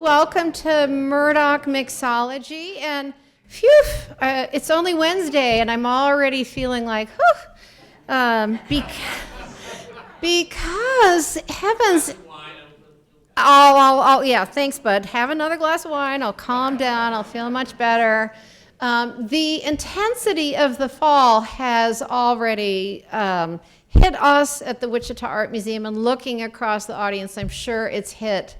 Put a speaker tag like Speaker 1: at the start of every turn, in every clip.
Speaker 1: Welcome to Murdock Mixology, and phew, it's only Wednesday, and I'm already feeling like, because heavens, yeah, thanks, bud. Have another glass of wine. I'll calm down. I'll feel much better. The intensity of the fall has already hit us at the Wichita Art Museum, and looking across the audience, I'm sure it's hit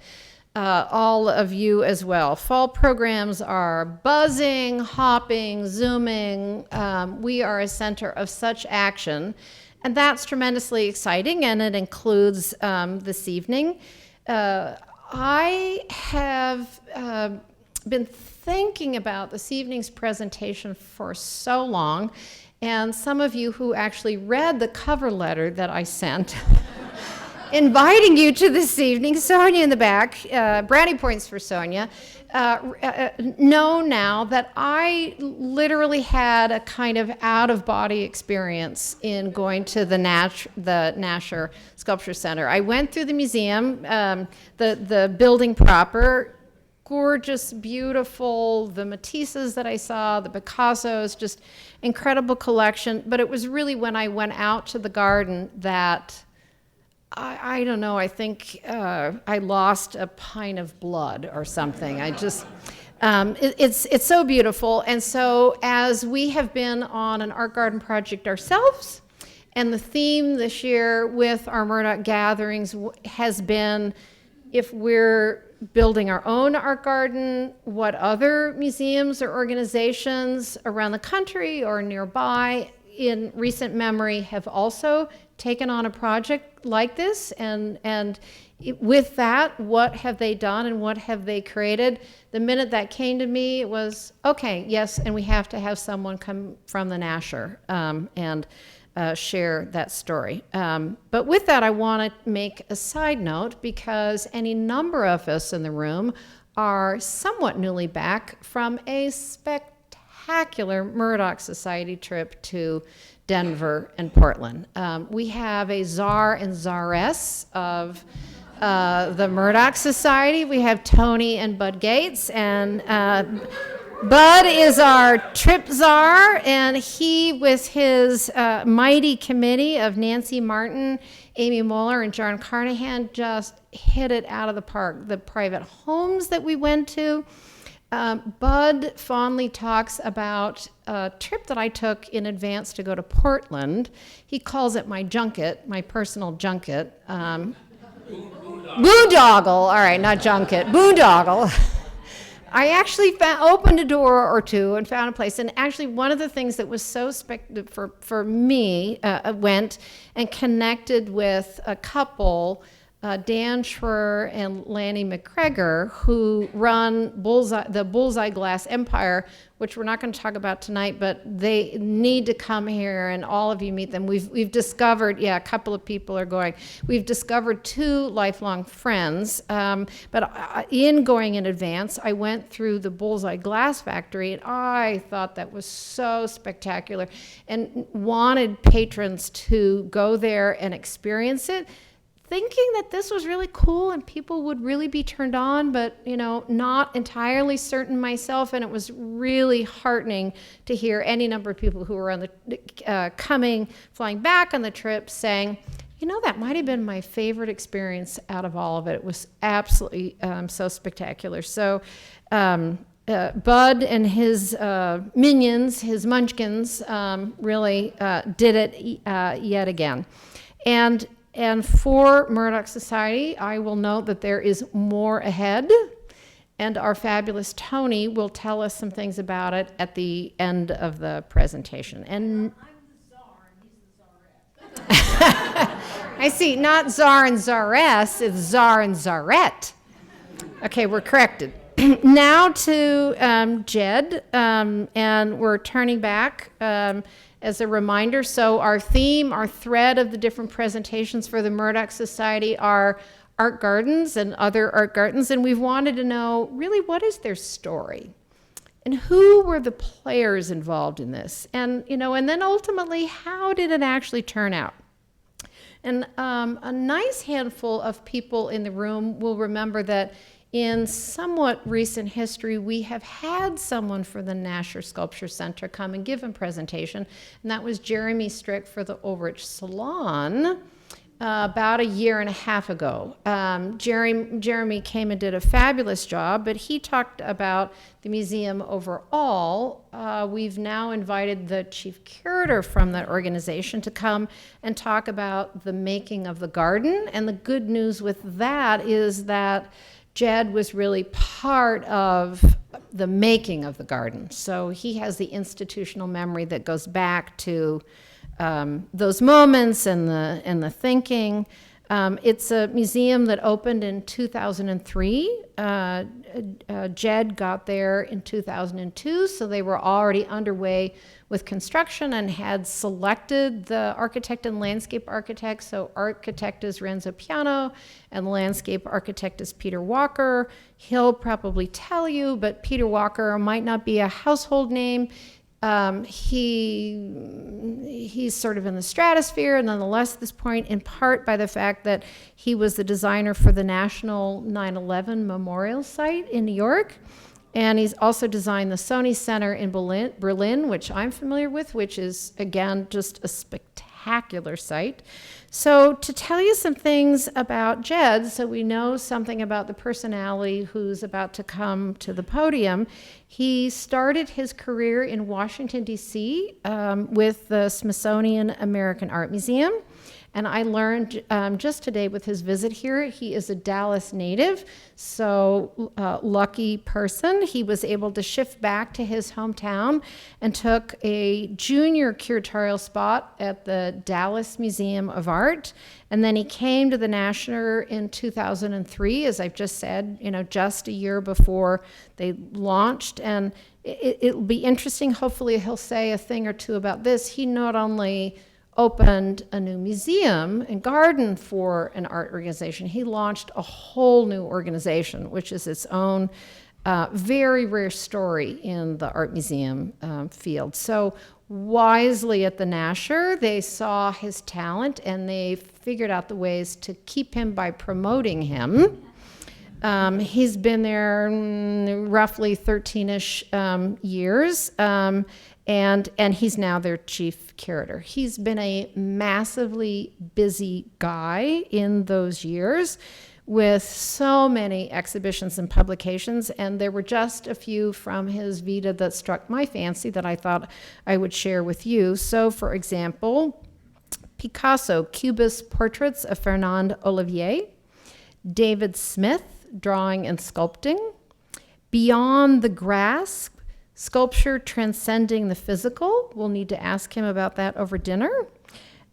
Speaker 1: all of you as well. Fall programs are buzzing, hopping, zooming. We are a center of such action, and that's tremendously exciting, and it includes this evening. I have been thinking about this evening's presentation for so long, and some of you who actually read the cover letter that I sent inviting you to this evening, Sonia in the back, brownie points for Sonia, know now that I literally had a kind of out-of-body experience in going to the Nasher Sculpture Center. I went through the museum, the building proper, gorgeous, beautiful, the Matisses that I saw, the Picassos, just incredible collection. But it was really when I went out to the garden that I don't know, I think I lost a pint of blood or something. I just, it's so beautiful. And so as we have been on an art garden project ourselves, and the theme this year with our Murdock gatherings has been, if we're building our own art garden, what other museums or organizations around the country or nearby in recent memory have also taken on a project like this, and with that, what have they done and what have they created? The minute that came to me, it was, okay, yes, and we have to have someone come from the Nasher and share that story. But with that, I want to make a side note, because any number of us in the room are somewhat newly back from a spectacular Murdock Society trip to Denver and Portland. We have a czar and czaress of the Murdock Society. We have Tony and Bud Gates, and Bud is our trip czar, and he, with his mighty committee of Nancy Martin, Amy Moeller, and John Carnahan, just hit it out of the park. The private homes that we went to, Bud fondly talks about a trip that I took in advance to go to Portland. He calls it my junket, my personal junket. Boondoggle, all right, not junket, boondoggle. I actually opened a door or two and found a place. And actually, one of the things that was so for me, went and connected with a couple, Dan Schroer and Lanny McGregor, who run the Bullseye Glass Empire, which we're not going to talk about tonight, but they need to come here, and all of you meet them. We've discovered, a couple of people are going. We've discovered 2 lifelong friends, but in going in advance, I went through the Bullseye Glass Factory, and I thought that was so spectacular, and wanted patrons to go there and experience it, thinking that this was really cool and people would really be turned on, but not entirely certain myself. And it was really heartening to hear any number of people who were on the flying back on the trip saying, that might have been my favorite experience out of all of it. It was absolutely so spectacular. So Bud and his minions, his munchkins, really did it yet again. And for Murdock Society, I will note that there is more ahead, and our fabulous Tony will tell us some things about it at the end of the presentation. And
Speaker 2: I'm the czar, and he's the czarette.
Speaker 1: I see, not czar and czaress, it's czar and czarette. Okay, we're corrected. Now to Jed, and we're turning back as a reminder. So our theme, our thread of the different presentations for the Murdock Society are art gardens and other art gardens, and we've wanted to know, really, what is their story? And who were the players involved in this? And, and then ultimately, how did it actually turn out? And a nice handful of people in the room will remember that in somewhat recent history, we have had someone for the Nasher Sculpture Center come and give a presentation, and that was Jeremy Strick for the Ulrich Salon. About a year and a half ago. Jeremy came and did a fabulous job, but he talked about the museum overall. We've now invited the chief curator from that organization to come and talk about the making of the garden. And the good news with that is that Jed was really part of the making of the garden. So he has the institutional memory that goes back to those moments and the thinking. It's a museum that opened in 2003. Jed got there in 2002, so they were already underway with construction and had selected the architect and landscape architect. So architect is Renzo Piano and landscape architect is Peter Walker. He'll probably tell you, but Peter Walker might not be a household name. He's sort of in the stratosphere, and nonetheless at this point, in part by the fact that he was the designer for the National 9/11 Memorial Site in New York. And he's also designed the Sony Center in Berlin, which I'm familiar with, which is, again, just a spectacular site. So to tell you some things about Jed, so we know something about the personality who's about to come to the podium, he started his career in Washington, D.C. With the Smithsonian American Art Museum. And I learned just today with his visit here, he is a Dallas native, so lucky person. He was able to shift back to his hometown and took a junior curatorial spot at the Dallas Museum of Art. And then he came to the Nasher in 2003, as I've just said, just a year before they launched. And it'll be interesting. Hopefully he'll say a thing or two about this. He not only opened a new museum and garden for an art organization, he launched a whole new organization, which is its own very rare story in the art museum field. So wisely at the Nasher, they saw his talent and they figured out the ways to keep him by promoting him. He's been there roughly 13-ish years. And he's now their chief curator. He's been a massively busy guy in those years with so many exhibitions and publications, and there were just a few from his vita that struck my fancy that I thought I would share with you. So, for example, Picasso, Cubist Portraits of Fernand Olivier, David Smith, Drawing and Sculpting, Beyond the Grasp, Sculpture Transcending the Physical. We'll need to ask him about that over dinner.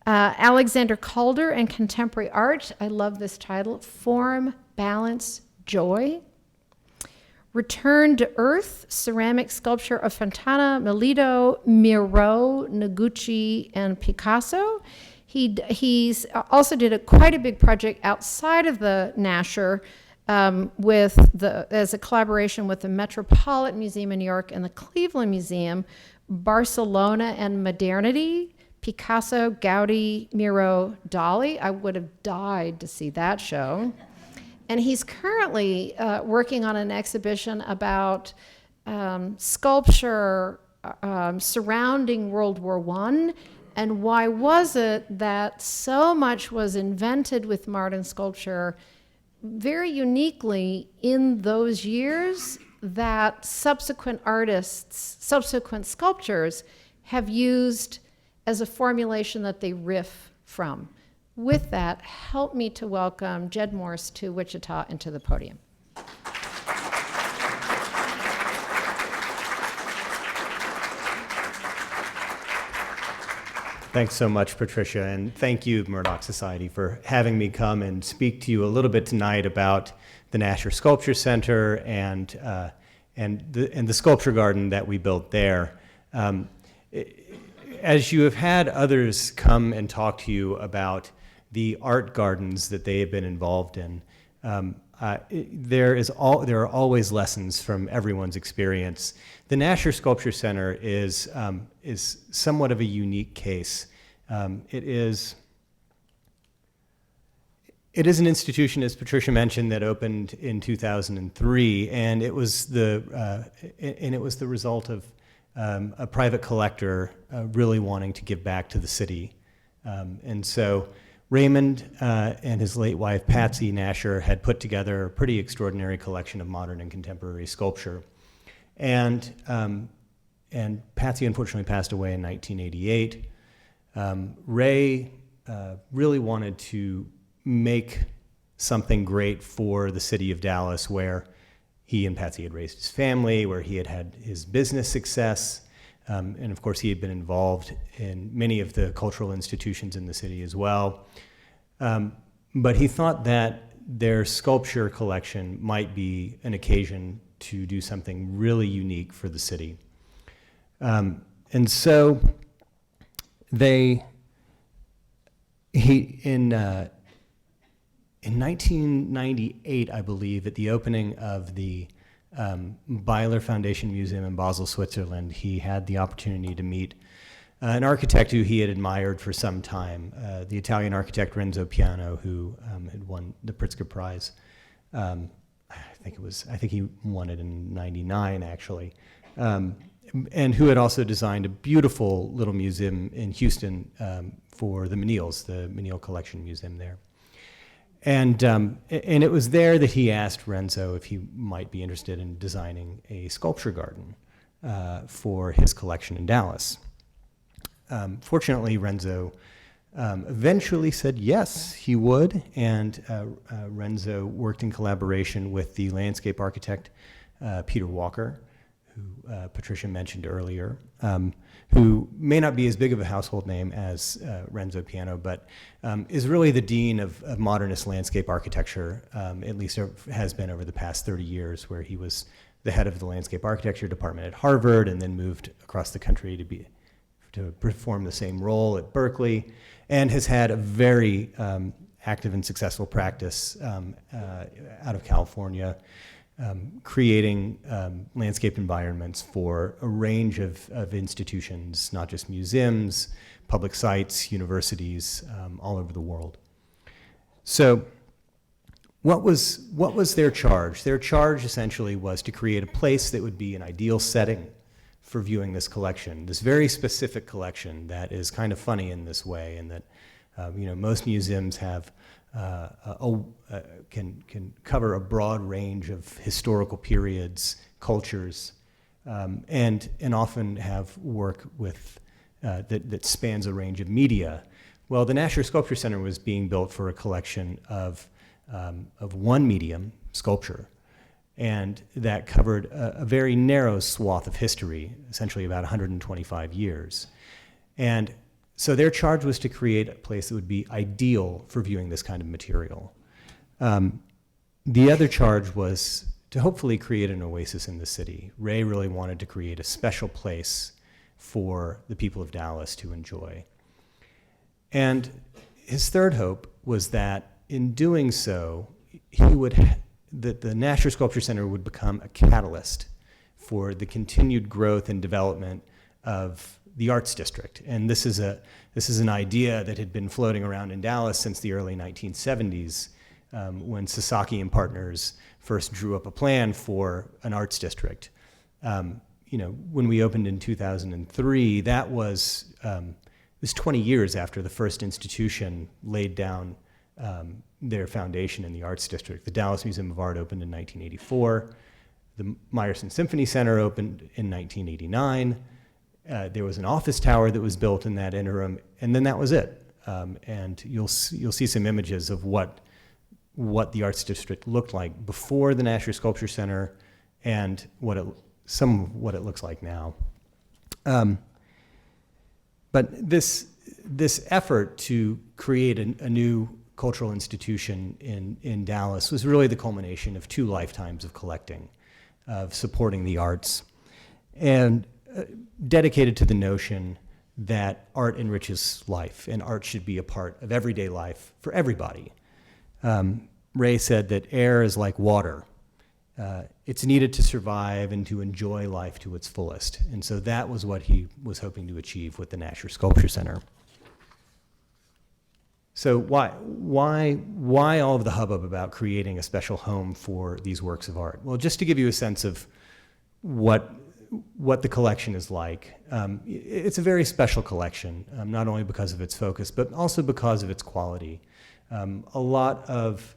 Speaker 1: Alexander Calder and Contemporary Art. I love this title. Form, Balance, Joy. Return to Earth, Ceramic Sculpture of Fontana, Melito, Miro, Noguchi, and Picasso. He's also did quite a big project outside of the Nasher, as a collaboration with the Metropolitan Museum in New York and the Cleveland Museum, Barcelona and Modernity, Picasso, Gaudi, Miro, Dali. I would have died to see that show. And he's currently working on an exhibition about sculpture surrounding World War I, and why was it that so much was invented with modern sculpture very uniquely in those years that subsequent artists, subsequent sculptors have used as a formulation that they riff from. With that, help me to welcome Jed Morse to Wichita and to the podium.
Speaker 3: Thanks so much, Patricia, and thank you, Murdock Society, for having me come and speak to you a little bit tonight about the Nasher Sculpture Center and the sculpture garden that we built there. As you have had others come and talk to you about the art gardens that they have been involved in, there are always lessons from everyone's experience. The Nasher Sculpture Center is somewhat of a unique case. It is an institution, as Patricia mentioned, that opened in 2003, and it was the result of a private collector really wanting to give back to the city. And so Raymond and his late wife, Patsy Nasher, had put together a pretty extraordinary collection of modern and contemporary sculpture. And Patsy unfortunately passed away in 1988. Ray really wanted to make something great for the city of Dallas, where he and Patsy had raised his family, where he had had his business success, and of course he had been involved in many of the cultural institutions in the city as well. But he thought that their sculpture collection might be an occasion to do something really unique for the city. And so in 1998, I believe, at the opening of the Byler Foundation Museum in Basel, Switzerland, he had the opportunity to meet an architect who he had admired for some time, the Italian architect Renzo Piano, who had won the Pritzker Prize. I think he won it in '99, actually, and who had also designed a beautiful little museum in Houston for the Menils, the Menil Collection Museum there. And it was there that he asked Renzo if he might be interested in designing a sculpture garden for his collection in Dallas. Fortunately, Renzo eventually said yes, he would, and Renzo worked in collaboration with the landscape architect Peter Walker, who Patricia mentioned earlier, who may not be as big of a household name as Renzo Piano, but is really the dean of modernist landscape architecture, at least has been over the past 30 years, where he was the head of the landscape architecture department at Harvard and then moved across the country to perform the same role at Berkeley, and has had a very active and successful practice out of California, creating landscape environments for a range of institutions, not just museums, public sites, universities, all over the world. So what was their charge? Their charge essentially was to create a place that would be an ideal setting for viewing this collection, this very specific collection that is kind of funny in this way, in that most museums have can cover a broad range of historical periods, cultures, and often have work with that spans a range of media. Well, the Nasher Sculpture Center was being built for a collection of one medium, sculpture, and that covered a very narrow swath of history, essentially about 125 years. And so their charge was to create a place that would be ideal for viewing this kind of material. The other charge was to hopefully create an oasis in the city. Ray really wanted to create a special place for the people of Dallas to enjoy. And his third hope was that in doing so, that the Nasher Sculpture Center would become a catalyst for the continued growth and development of the Arts District. And this is an idea that had been floating around in Dallas since the early 1970s, when Sasaki and partners first drew up a plan for an arts district. When we opened in 2003, that was 20 years after the first institution laid down their foundation in the Arts District. The Dallas Museum of Art opened in 1984. The Meyerson Symphony Center opened in 1989. There was an office tower that was built in that interim, and then that was it. And you'll see some images of what the Arts District looked like before the Nasher Sculpture Center, and some of what it looks like now. But this effort to create a new cultural institution in Dallas was really the culmination of 2 lifetimes of collecting, of supporting the arts, and dedicated to the notion that art enriches life, and art should be a part of everyday life for everybody. Ray said that air is like water. It's needed to survive and to enjoy life to its fullest. And so that was what he was hoping to achieve with the Nasher Sculpture Center. So why all of the hubbub about creating a special home for these works of art? Well, just to give you a sense of what the collection is like. It's a very special collection, not only because of its focus, but also because of its quality. A lot of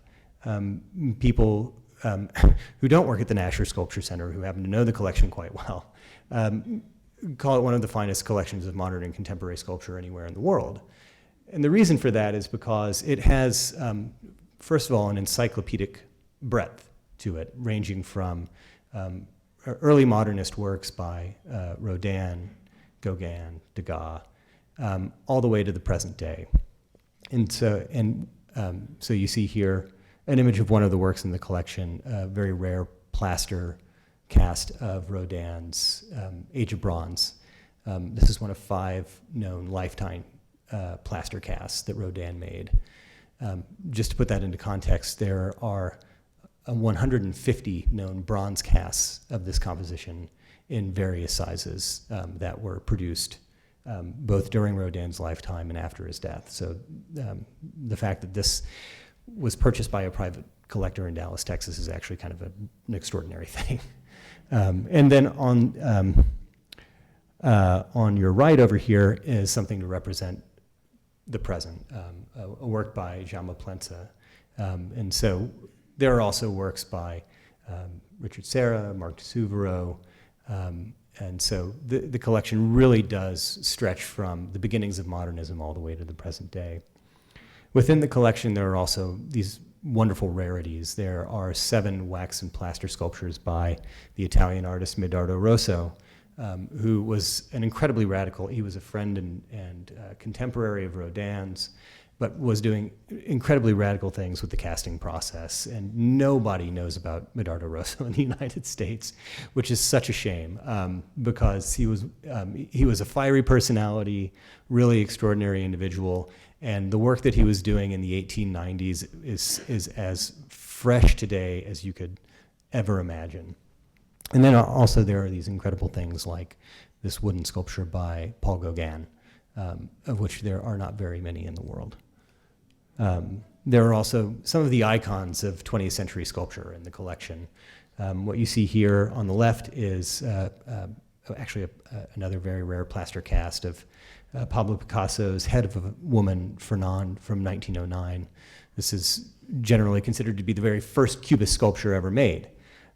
Speaker 3: people who don't work at the Nasher Sculpture Center, who happen to know the collection quite well, call it one of the finest collections of modern and contemporary sculpture anywhere in the world. And the reason for that is because it has, first of all, an encyclopedic breadth to it, ranging from early modernist works by Rodin, Gauguin, Degas, all the way to the present day. And so you see here an image of one of the works in the collection, a very rare plaster cast of Rodin's Age of Bronze. This is one of 5 known lifetime plaster casts that Rodin made. Just to put that into context, there are 150 known bronze casts of this composition in various sizes that were produced both during Rodin's lifetime and after his death. So the fact that this was purchased by a private collector in Dallas, Texas is actually kind of an extraordinary thing. And then on your right over here is something to represent the present, a work by Jaume Plensa. And so there are also works by Richard Serra, Marc de Souvero, and so the collection really does stretch from the beginnings of modernism all the way to the present day. Within the collection, there are also these wonderful rarities. There are 7 wax and plaster sculptures by the Italian artist Murdock Rosso, who was an incredibly radical, he was a friend and contemporary of Rodin's, but was doing incredibly radical things with the casting process. And nobody knows about Murdock Rosso in the United States, which is such a shame, because he was a fiery personality, really extraordinary individual, and the work that he was doing in the 1890s is as fresh today as you could ever imagine. And then also there are these incredible things like this wooden sculpture by Paul Gauguin, of which there are not very many in the world. There are also some of the icons of 20th century sculpture in the collection. What you see here on the left is actually another very rare plaster cast of Pablo Picasso's Head of a Woman, Fernand, from 1909. This is generally considered to be the very first Cubist sculpture ever made.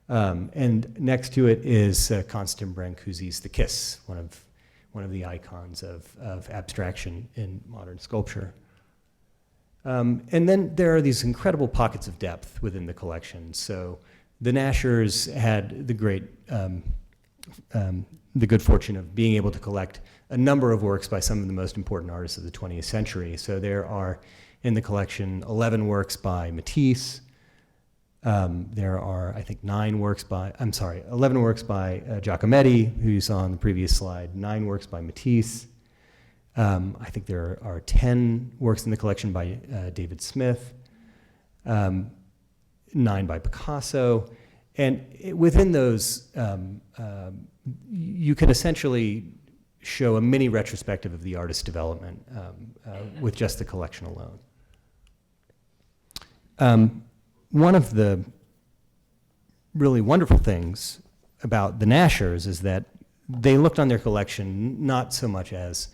Speaker 3: And next to it is Constantin Brancusi's The Kiss, one of the icons of abstraction in modern sculpture. And then there are these incredible pockets of depth within the collection. So the Nashers had the good fortune of being able to collect a number of works by some of the most important artists of the 20th century. So there are in the collection 11 works by Matisse. There are, I think, 11 works by Giacometti, who you saw on the previous slide, 9 works by Matisse. I think there are 10 works in the collection by David Smith, 9 by Picasso, and within those, you can essentially show a mini retrospective of the artist's development with just the collection alone. One of the really wonderful things about the Nashers is that they looked on their collection not so much as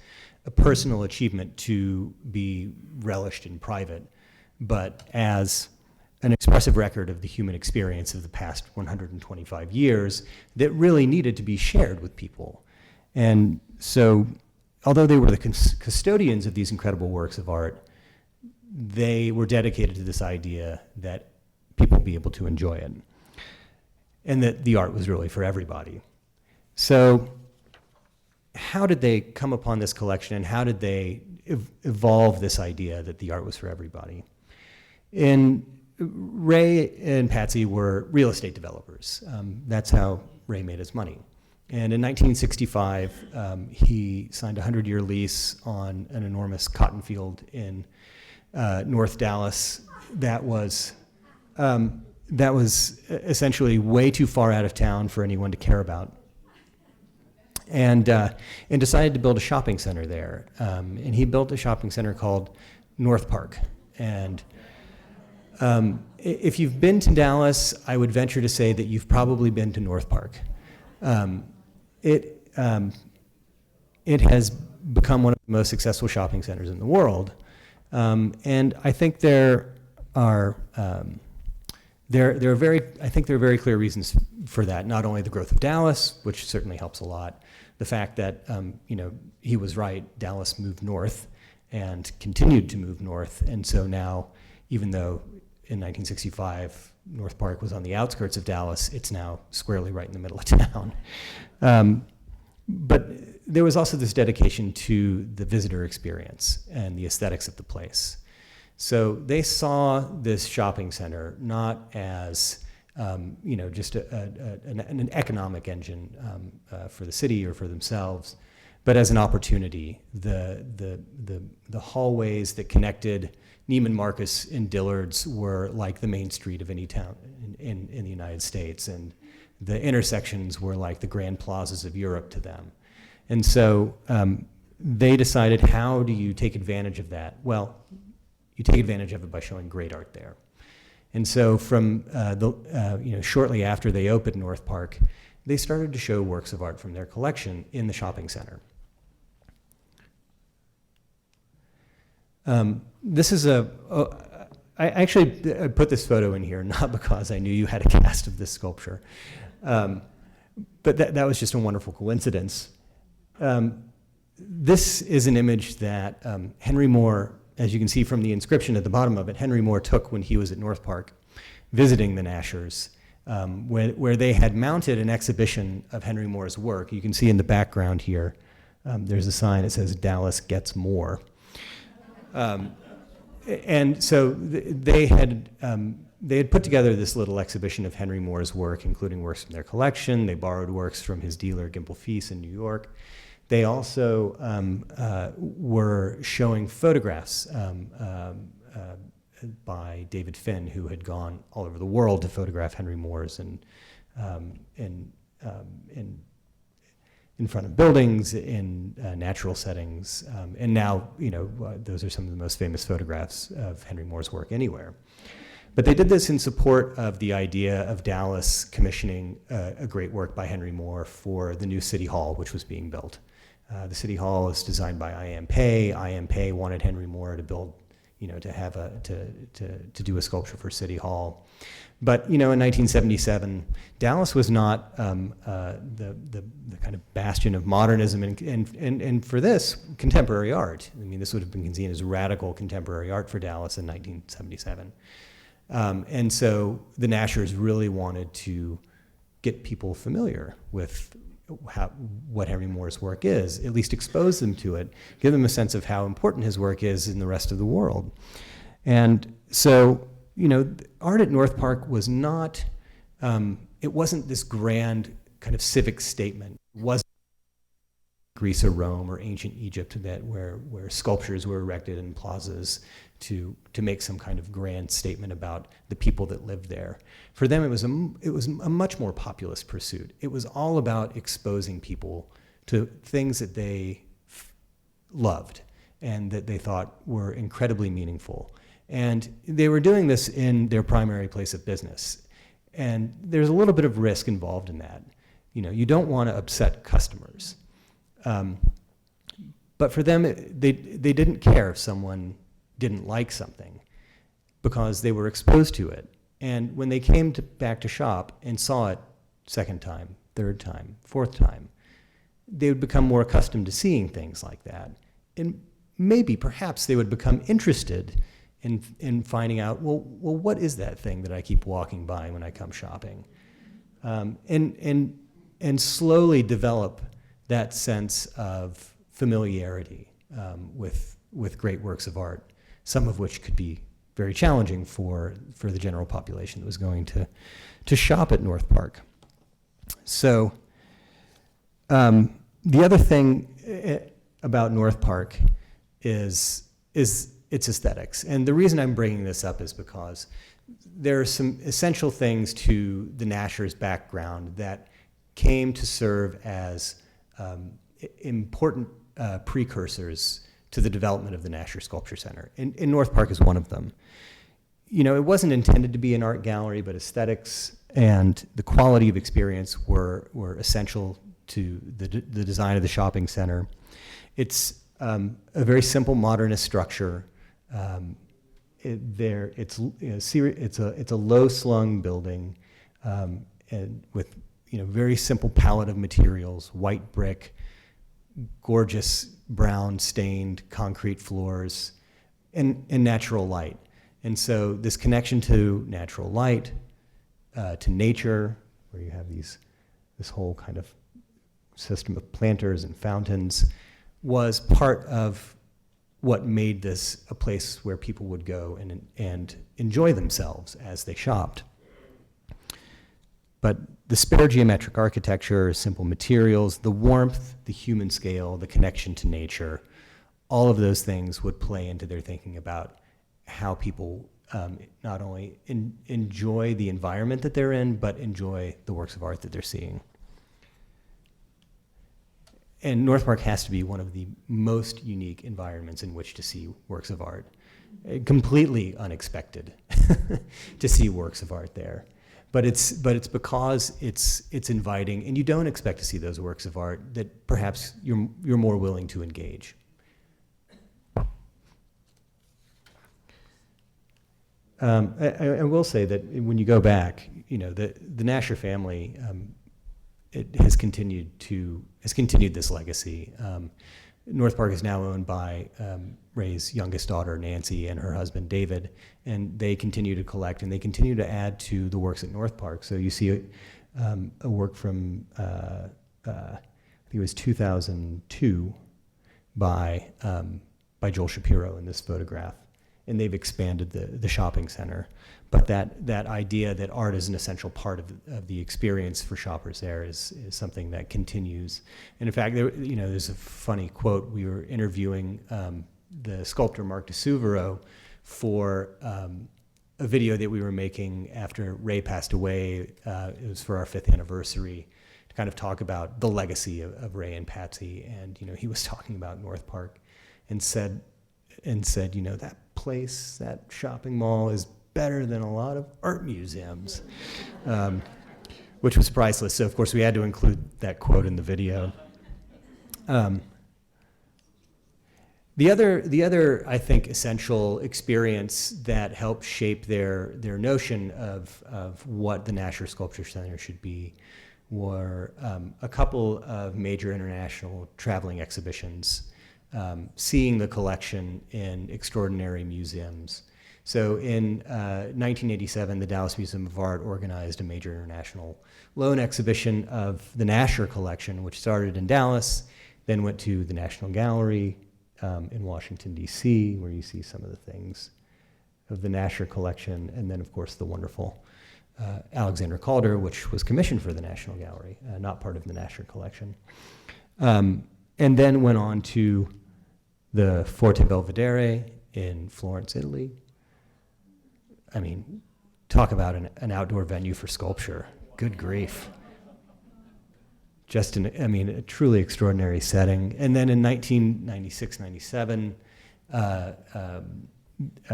Speaker 3: a personal achievement to be relished in private, but as an expressive record of the human experience of the past 125 years that really needed to be shared with people. And so, although they were the custodians of these incredible works of art, they were dedicated to this idea that people be able to enjoy it, and that the art was really for everybody. So how did they come upon this collection, and how did they evolve this idea that the art was for everybody? Ray and Patsy were real estate developers. That's how Ray made his money. And in 1965, he signed a 100-year lease on an enormous cotton field in North Dallas that was essentially way too far out of town for anyone to care about, and decided to build a shopping center there. And he built a shopping center called North Park. And if you've been to Dallas, I would venture to say that you've probably been to North Park. It has become one of the most successful shopping centers in the world. And I think there are very clear reasons for that. Not only the growth of Dallas, which certainly helps a lot, the fact that he was right. Dallas moved north and continued to move north, and so now, even though in 1965 North Park was on the outskirts of Dallas, it's now squarely right in the middle of town. But there was also this dedication to the visitor experience and the aesthetics of the place. So they saw this shopping center not as just an economic engine for the city or for themselves, but as an opportunity. The hallways that connected Neiman Marcus and Dillard's were like the main street of any town in the United States, and the intersections were like the grand plazas of Europe to them. And so they decided, how do you take advantage of that? Well, you take advantage of it by showing great art there. And so from shortly after they opened North Park, they started to show works of art from their collection in the shopping center. This is I actually put this photo in here not because I knew you had a cast of this sculpture, but that was just a wonderful coincidence. This is an image that Henry Moore, as you can see from the inscription at the bottom of it, Henry Moore took when he was at North Park visiting the Nashers, where they had mounted an exhibition of Henry Moore's work. You can see in the background here, there's a sign that says Dallas Gets More. And so they had put together this little exhibition of Henry Moore's work, including works from their collection. They borrowed works from his dealer, Gimple Feast, in New York. They also were showing photographs by David Finn, who had gone all over the world to photograph Henry Moore's in front of buildings, in natural settings, and now, those are some of the most famous photographs of Henry Moore's work anywhere. But they did this in support of the idea of Dallas commissioning a great work by Henry Moore for the new City Hall, which was being built. The City Hall is designed by I.M. Pei. I.M. Pei wanted Henry Moore to build, to do a sculpture for City Hall. But in 1977, Dallas was not the kind of bastion of modernism, and for this, contemporary art. I mean, this would have been seen as radical contemporary art for Dallas in 1977. And so the Nashers really wanted to get people familiar with what Henry Moore's work is, at least expose them to it, give them a sense of how important his work is in the rest of the world. And so, art at North Park was not, it wasn't this grand kind of civic statement. It wasn't Greece or Rome or ancient Egypt where sculptures were erected in plazas to make some kind of grand statement about the people that lived there. For them, it was a much more populist pursuit. It was all about exposing people to things that they loved and that they thought were incredibly meaningful. And they were doing this in their primary place of business. And there's a little bit of risk involved in that. You don't want to upset customers. But for them, they didn't care if someone didn't like something because they were exposed to it. And when they came back to shop and saw it second time, third time, fourth time, they would become more accustomed to seeing things like that. And maybe, perhaps, they would become interested in finding out, well, what is that thing that I keep walking by when I come shopping? And slowly develop that sense of familiarity with great works of art, some of which could be very challenging for the general population that was going to shop at North Park. So the other thing about North Park is its aesthetics. And the reason I'm bringing this up is because there are some essential things to the Nasher's background that came to serve as important precursors to the development of the Nasher Sculpture Center. And North Park is one of them. You know, it wasn't intended to be an art gallery, but aesthetics and the quality of experience were essential to the design of the shopping center. It's a very simple modernist structure. It's a low-slung building and with very simple palette of materials: white brick, gorgeous brown stained concrete floors, and natural light. And so this connection to natural light, to nature, where you have this whole kind of system of planters and fountains, was part of what made this a place where people would go and enjoy themselves as they shopped. But the spare geometric architecture, simple materials, the warmth, the human scale, the connection to nature, all of those things would play into their thinking about how people not only enjoy the environment that they're in, but enjoy the works of art that they're seeing. And North Park has to be one of the most unique environments in which to see works of art. Completely unexpected to see works of art there. But it's because it's inviting, and you don't expect to see those works of art, that perhaps you're more willing to engage. I will say that when you go back, the Nasher family, it has continued this legacy. North Park is now owned by Ray's youngest daughter, Nancy, and her husband, David, and they continue to collect and they continue to add to the works at North Park. So you see a work from, I think it was 2002, by Joel Shapiro in this photograph. And they've expanded the shopping center. But that idea that art is an essential part of the experience for shoppers there is something that continues. And in fact, there's a funny quote. We were interviewing the sculptor Mark DeSuvero for a video that we were making after Ray passed away. It was for our 5th anniversary, to kind of talk about the legacy of Ray and Patsy. And he was talking about North Park and said, that place, that shopping mall, is better than a lot of art museums, which was priceless. So of course we had to include that quote in the video. The other, I think, essential experience that helped shape their notion of what the Nasher Sculpture Center should be were a couple of major international traveling exhibitions, seeing the collection in extraordinary museums. So in 1987, the Dallas Museum of Art organized a major international loan exhibition of the Nasher collection, which started in Dallas, then went to the National Gallery in Washington, D.C., where you see some of the things of the Nasher collection, and then, of course, the wonderful Alexander Calder, which was commissioned for the National Gallery, not part of the Nasher collection. And then went on to the Forte Belvedere in Florence, Italy. I mean, talk about an outdoor venue for sculpture. Good grief. Just a truly extraordinary setting. And then in 1996-97,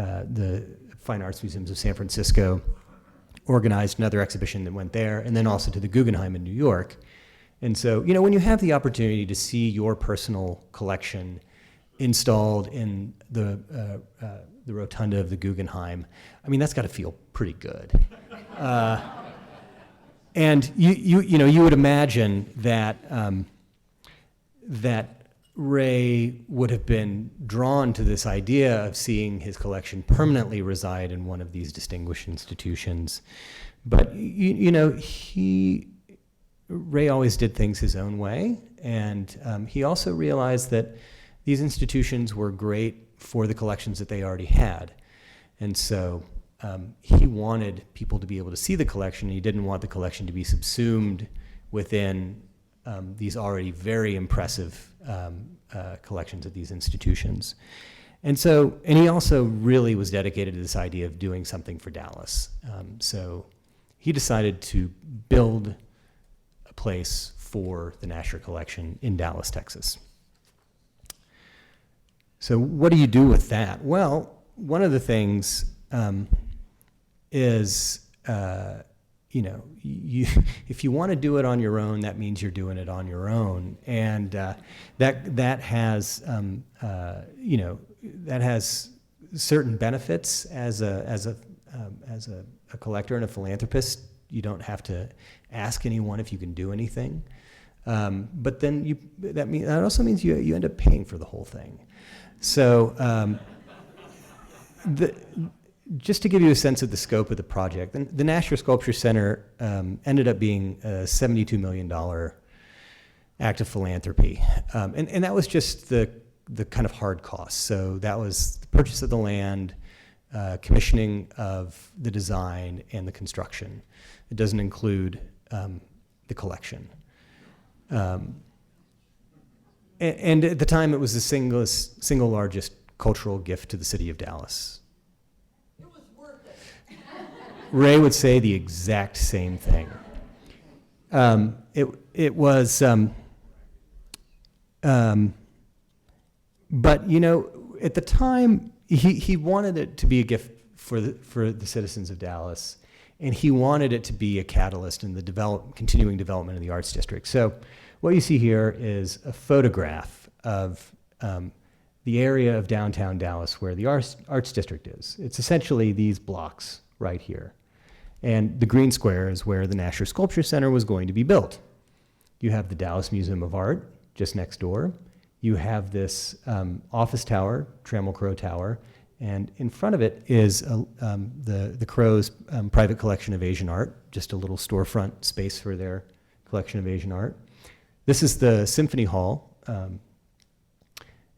Speaker 3: the Fine Arts Museums of San Francisco organized another exhibition that went there, and then also to the Guggenheim in New York. And so, when you have the opportunity to see your personal collection installed in the rotunda of the Guggenheim, that's got to feel pretty good. And you would imagine that that Ray would have been drawn to this idea of seeing his collection permanently reside in one of these distinguished institutions, but Ray always did things his own way, and he also realized that these institutions were great for the collections that they already had. And so he wanted people to be able to see the collection. He didn't want the collection to be subsumed within these already very impressive collections at these institutions. And he also really was dedicated to this idea of doing something for Dallas. So he decided to build a place for the Nasher collection in Dallas, Texas. So what do you do with that? Well, one of the things is, if you want to do it on your own, that means you're doing it on your own, and that has certain benefits as a collector and a philanthropist. You don't have to ask anyone if you can do anything, but then that also means you end up paying for the whole thing. So just to give you a sense of the scope of the project, the Nasher Sculpture Center ended up being a $72 million act of philanthropy, and that was just the kind of hard costs. So that was the purchase of the land, commissioning of the design, and the construction. It doesn't include the collection. And at the time, it was the single largest cultural gift to the city of Dallas.
Speaker 2: It was worth it.
Speaker 3: Ray would say the exact same thing. It was, but at the time, he wanted it to be a gift for the citizens of Dallas, and he wanted it to be a catalyst in the continuing development of the arts district. So what you see here is a photograph of the area of downtown Dallas where the arts district is. It's essentially these blocks right here. And the green square is where the Nasher Sculpture Center was going to be built. You have the Dallas Museum of Art just next door. You have this office tower, Trammell Crow Tower, and in front of it is the Crow's private collection of Asian art, just a little storefront space for their collection of Asian art. This is the Symphony Hall,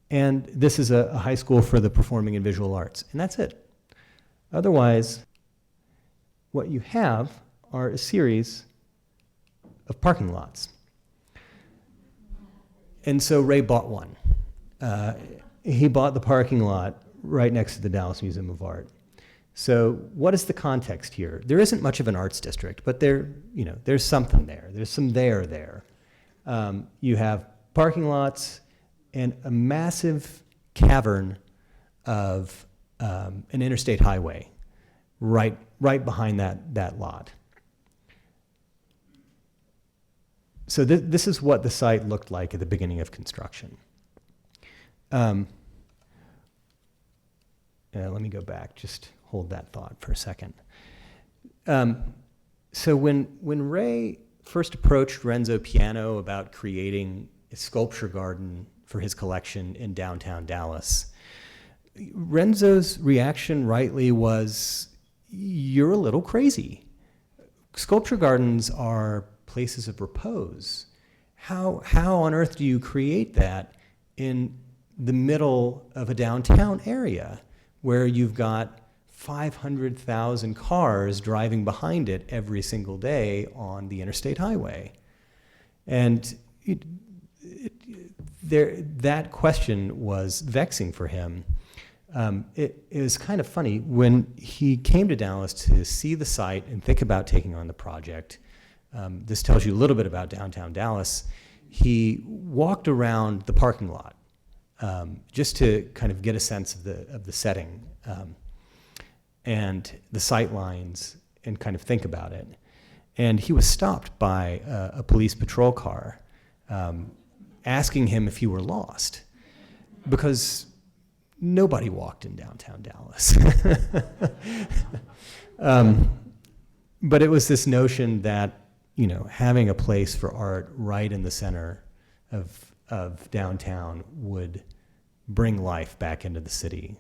Speaker 3: and this is a high school for the performing and visual arts, and that's it. Otherwise, what you have are a series of parking lots. And so Ray bought one. He bought the parking lot right next to the Dallas Museum of Art. So what is the context here? There isn't much of an arts district, but there's something there. There's some there. You have parking lots and a massive cavern of an interstate highway right behind that lot. So this is what the site looked like at the beginning of construction. Let me go back, just hold that thought for a second. So when Ray first approached Renzo Piano about creating a sculpture garden for his collection in downtown Dallas, Renzo's reaction rightly was, "You're a little crazy. Sculpture gardens are places of repose. How on earth do you create that in the middle of a downtown area where you've got 500,000 cars driving behind it every single day on the interstate highway?" And that question was vexing for him. It was kind of funny. When he came to Dallas to see the site and think about taking on the project, this tells you a little bit about downtown Dallas. He walked around the parking lot just to kind of get a sense of the setting and the sight lines and kind of think about it. And he was stopped by a police patrol car asking him if he were lost, because nobody walked in downtown Dallas. But it was this notion that having a place for art right in the center of downtown would bring life back into the city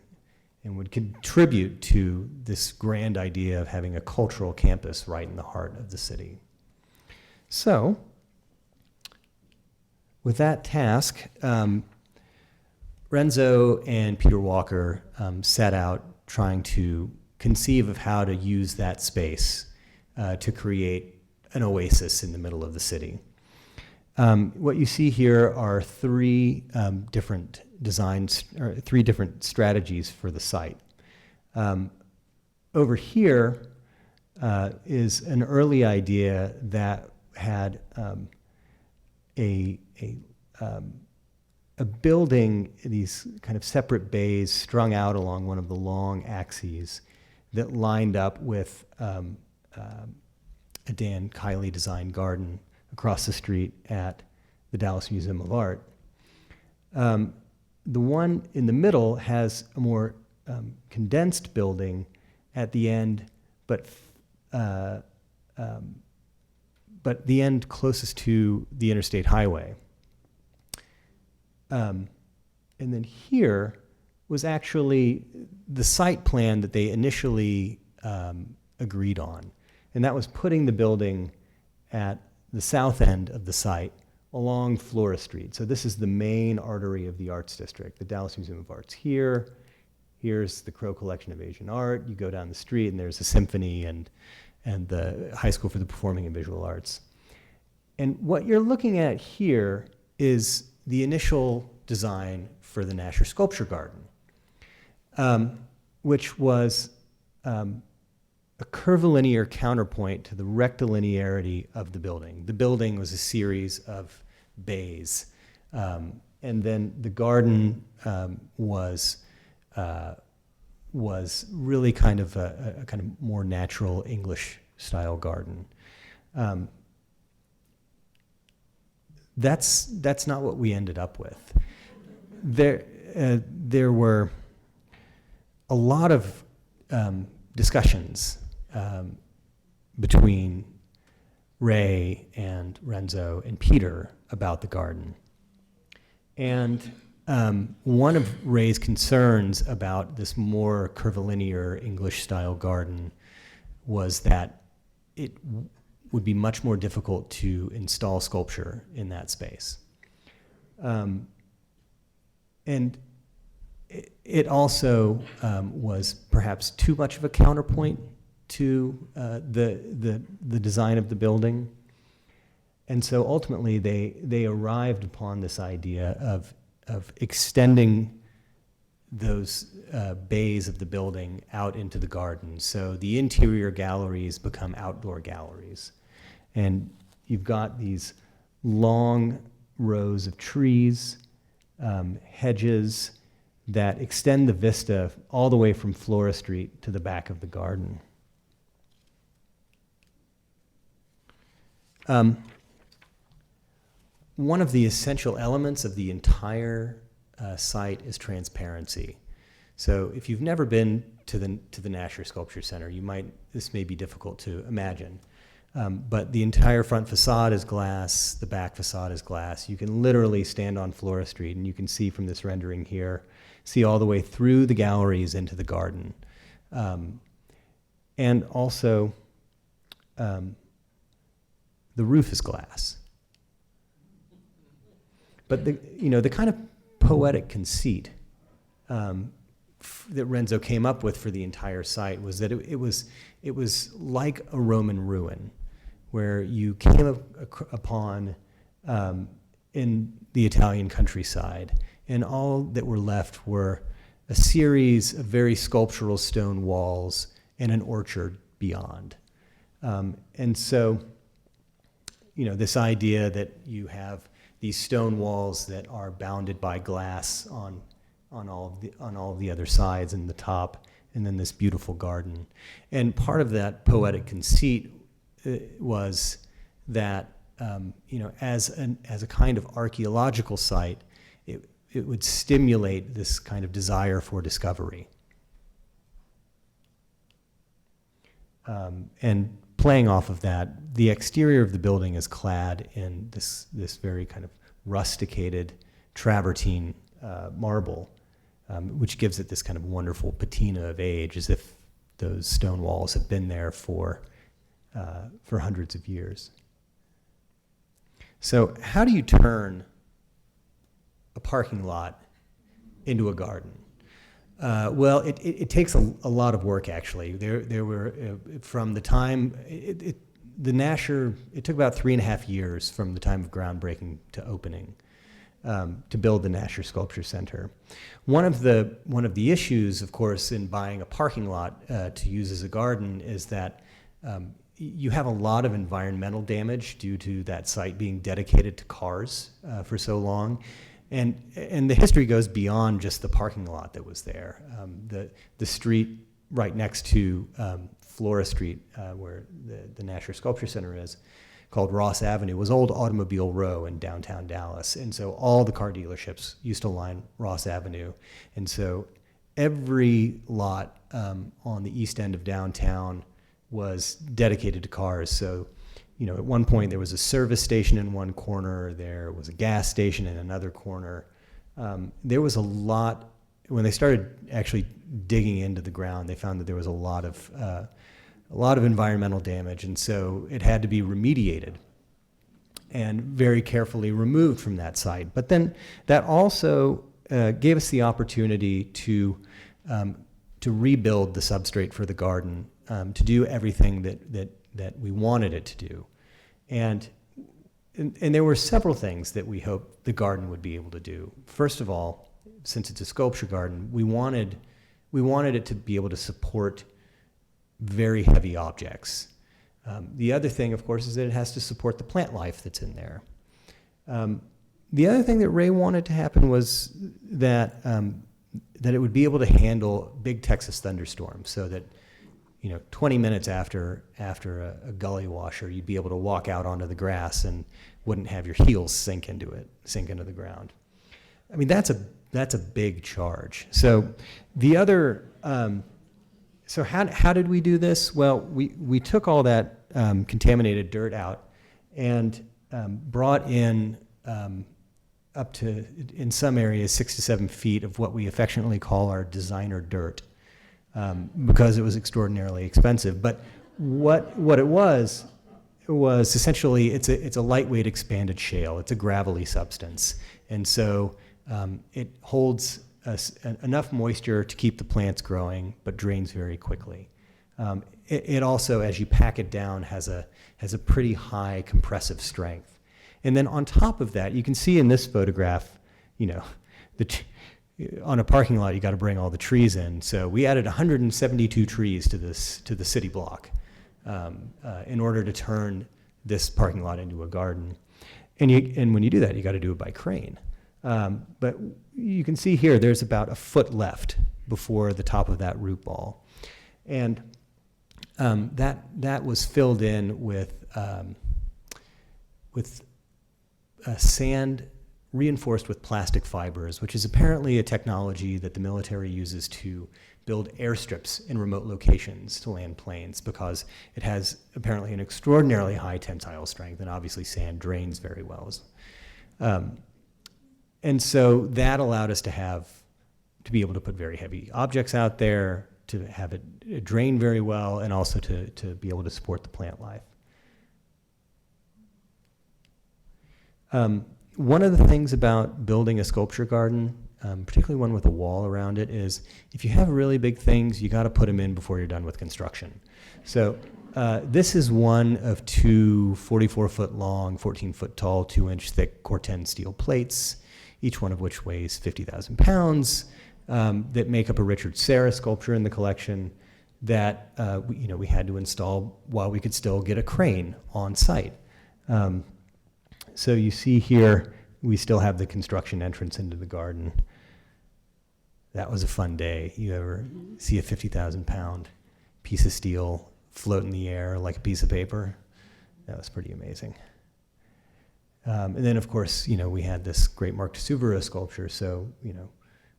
Speaker 3: and would contribute to this grand idea of having a cultural campus right in the heart of the city. So, with that task, Renzo and Peter Walker set out trying to conceive of how to use that space to create an oasis in the middle of the city. What you see here are three different designs, or three different strategies for the site. Over here is an early idea that had a building, these kind of separate bays strung out along one of the long axes that lined up with a Dan Kiley designed garden across the street at the Dallas Museum of Art. The one in the middle has a more condensed building at the end, but the end closest to the interstate highway. And then here was actually the site plan that they initially agreed on. And that was putting the building at the south end of the site along Flora Street. So this is the main artery of the Arts District, the Dallas Museum of Art's here. Here's the Crow Collection of Asian Art. You go down the street and there's the Symphony and the High School for the Performing and Visual Arts. And what you're looking at here is the initial design for the Nasher Sculpture Garden, which was a curvilinear counterpoint to the rectilinearity of the building. The building was a series of bays, and then the garden was really kind of a kind of more natural English style garden. That's not what we ended up with. There were a lot of discussions between Ray and Renzo and Peter about the garden. And one of Ray's concerns about this more curvilinear English-style garden was that it would be much more difficult to install sculpture in that space. And it also was perhaps too much of a counterpoint to the design of the building. And so ultimately they arrived upon this idea of extending those bays of the building out into the garden. So the interior galleries become outdoor galleries. And you've got these long rows of trees, hedges, that extend the vista all the way from Flora Street to the back of the garden. One of the essential elements of the entire site is transparency. So if you've never been to the Nasher Sculpture Center, this may be difficult to imagine. But the entire front facade is glass, the back facade is glass. You can literally stand on Flora Street and you can see from this rendering here, see all the way through the galleries into the garden. And also, the roof is glass. But the kind of poetic conceit that Renzo came up with for the entire site was that it was like a Roman ruin, where you came upon in the Italian countryside, and all that were left were a series of very sculptural stone walls and an orchard beyond. And so, this idea that you have these stone walls that are bounded by glass on all of the other sides and the top, and then this beautiful garden. And part of that poetic conceit was that as a kind of archaeological site, it would stimulate this kind of desire for discovery. And playing off of that, the exterior of the building is clad in this very kind of rusticated travertine marble, which gives it this kind of wonderful patina of age, as if those stone walls have been there for hundreds of years. So how do you turn a parking lot into a garden? Well, it takes a lot of work, actually. There were, from the time, the Nasher, it took about 3.5 years from the time of groundbreaking to opening to build the Nasher Sculpture Center. One of the issues, of course, in buying a parking lot to use as a garden is that you have a lot of environmental damage due to that site being dedicated to cars for so long. And the history goes beyond just the parking lot that was there. The street right next to Flora Street, where the Nasher Sculpture Center is, called Ross Avenue, was old Automobile Row in downtown Dallas. And so all the car dealerships used to line Ross Avenue. And so every lot on the east end of downtown was dedicated to cars. So, you know, at one point there was a service station in one corner, there was a gas station in another corner. There was a lot, when they started actually digging into the ground, they found that there was a lot of environmental damage, and so it had to be remediated and very carefully removed from that site. But then that also gave us the opportunity to rebuild the substrate for the garden, to do everything that we wanted it to do. And there were several things that we hoped the garden would be able to do. First of all, since it's a sculpture garden, we wanted it to be able to support very heavy objects. The other thing, of course, is that it has to support the plant life that's in there. The other thing that Ray wanted to happen was that it would be able to handle big Texas thunderstorms, so that, you know, 20 minutes after a gully washer, you'd be able to walk out onto the grass and wouldn't have your heels sink into the ground. I mean, that's a big charge. So the other, so how did we do this? Well, we took all that contaminated dirt out and brought in up to, in some areas, 6 to 7 feet of what we affectionately call our designer dirt, because it was extraordinarily expensive. But what it was essentially, it's a lightweight expanded shale. It's a gravelly substance, and so it holds enough moisture to keep the plants growing, but drains very quickly. It also, as you pack it down, has a pretty high compressive strength. And then on top of that, you can see in this photograph, you know, on a parking lot, you got to bring all the trees in. So we added 172 trees to the city block in order to turn this parking lot into a garden. And when you do that, you got to do it by crane. But you can see here, there's about a foot left before the top of that root ball. And that was filled in with sand reinforced with plastic fibers, which is apparently a technology that the military uses to build airstrips in remote locations to land planes, because it has apparently an extraordinarily high tensile strength, and obviously sand drains very well. And so that allowed us to be able to put very heavy objects out there, to have it drain very well, and also to be able to support the plant life. One of the things about building a sculpture garden, particularly one with a wall around it, is if you have really big things, you got to put them in before you're done with construction. So this is one of two 44-foot long, 14-foot tall, 2-inch thick Corten steel plates, each one of which weighs 50,000 pounds, that make up a Richard Serra sculpture in the collection that we had to install while we could still get a crane on site. So you see here, we still have the construction entrance into the garden. That was a fun day. You ever see a 50,000-pound piece of steel float in the air like a piece of paper? That was pretty amazing. And then, of course, we had this great Mark de Suvera sculpture, so,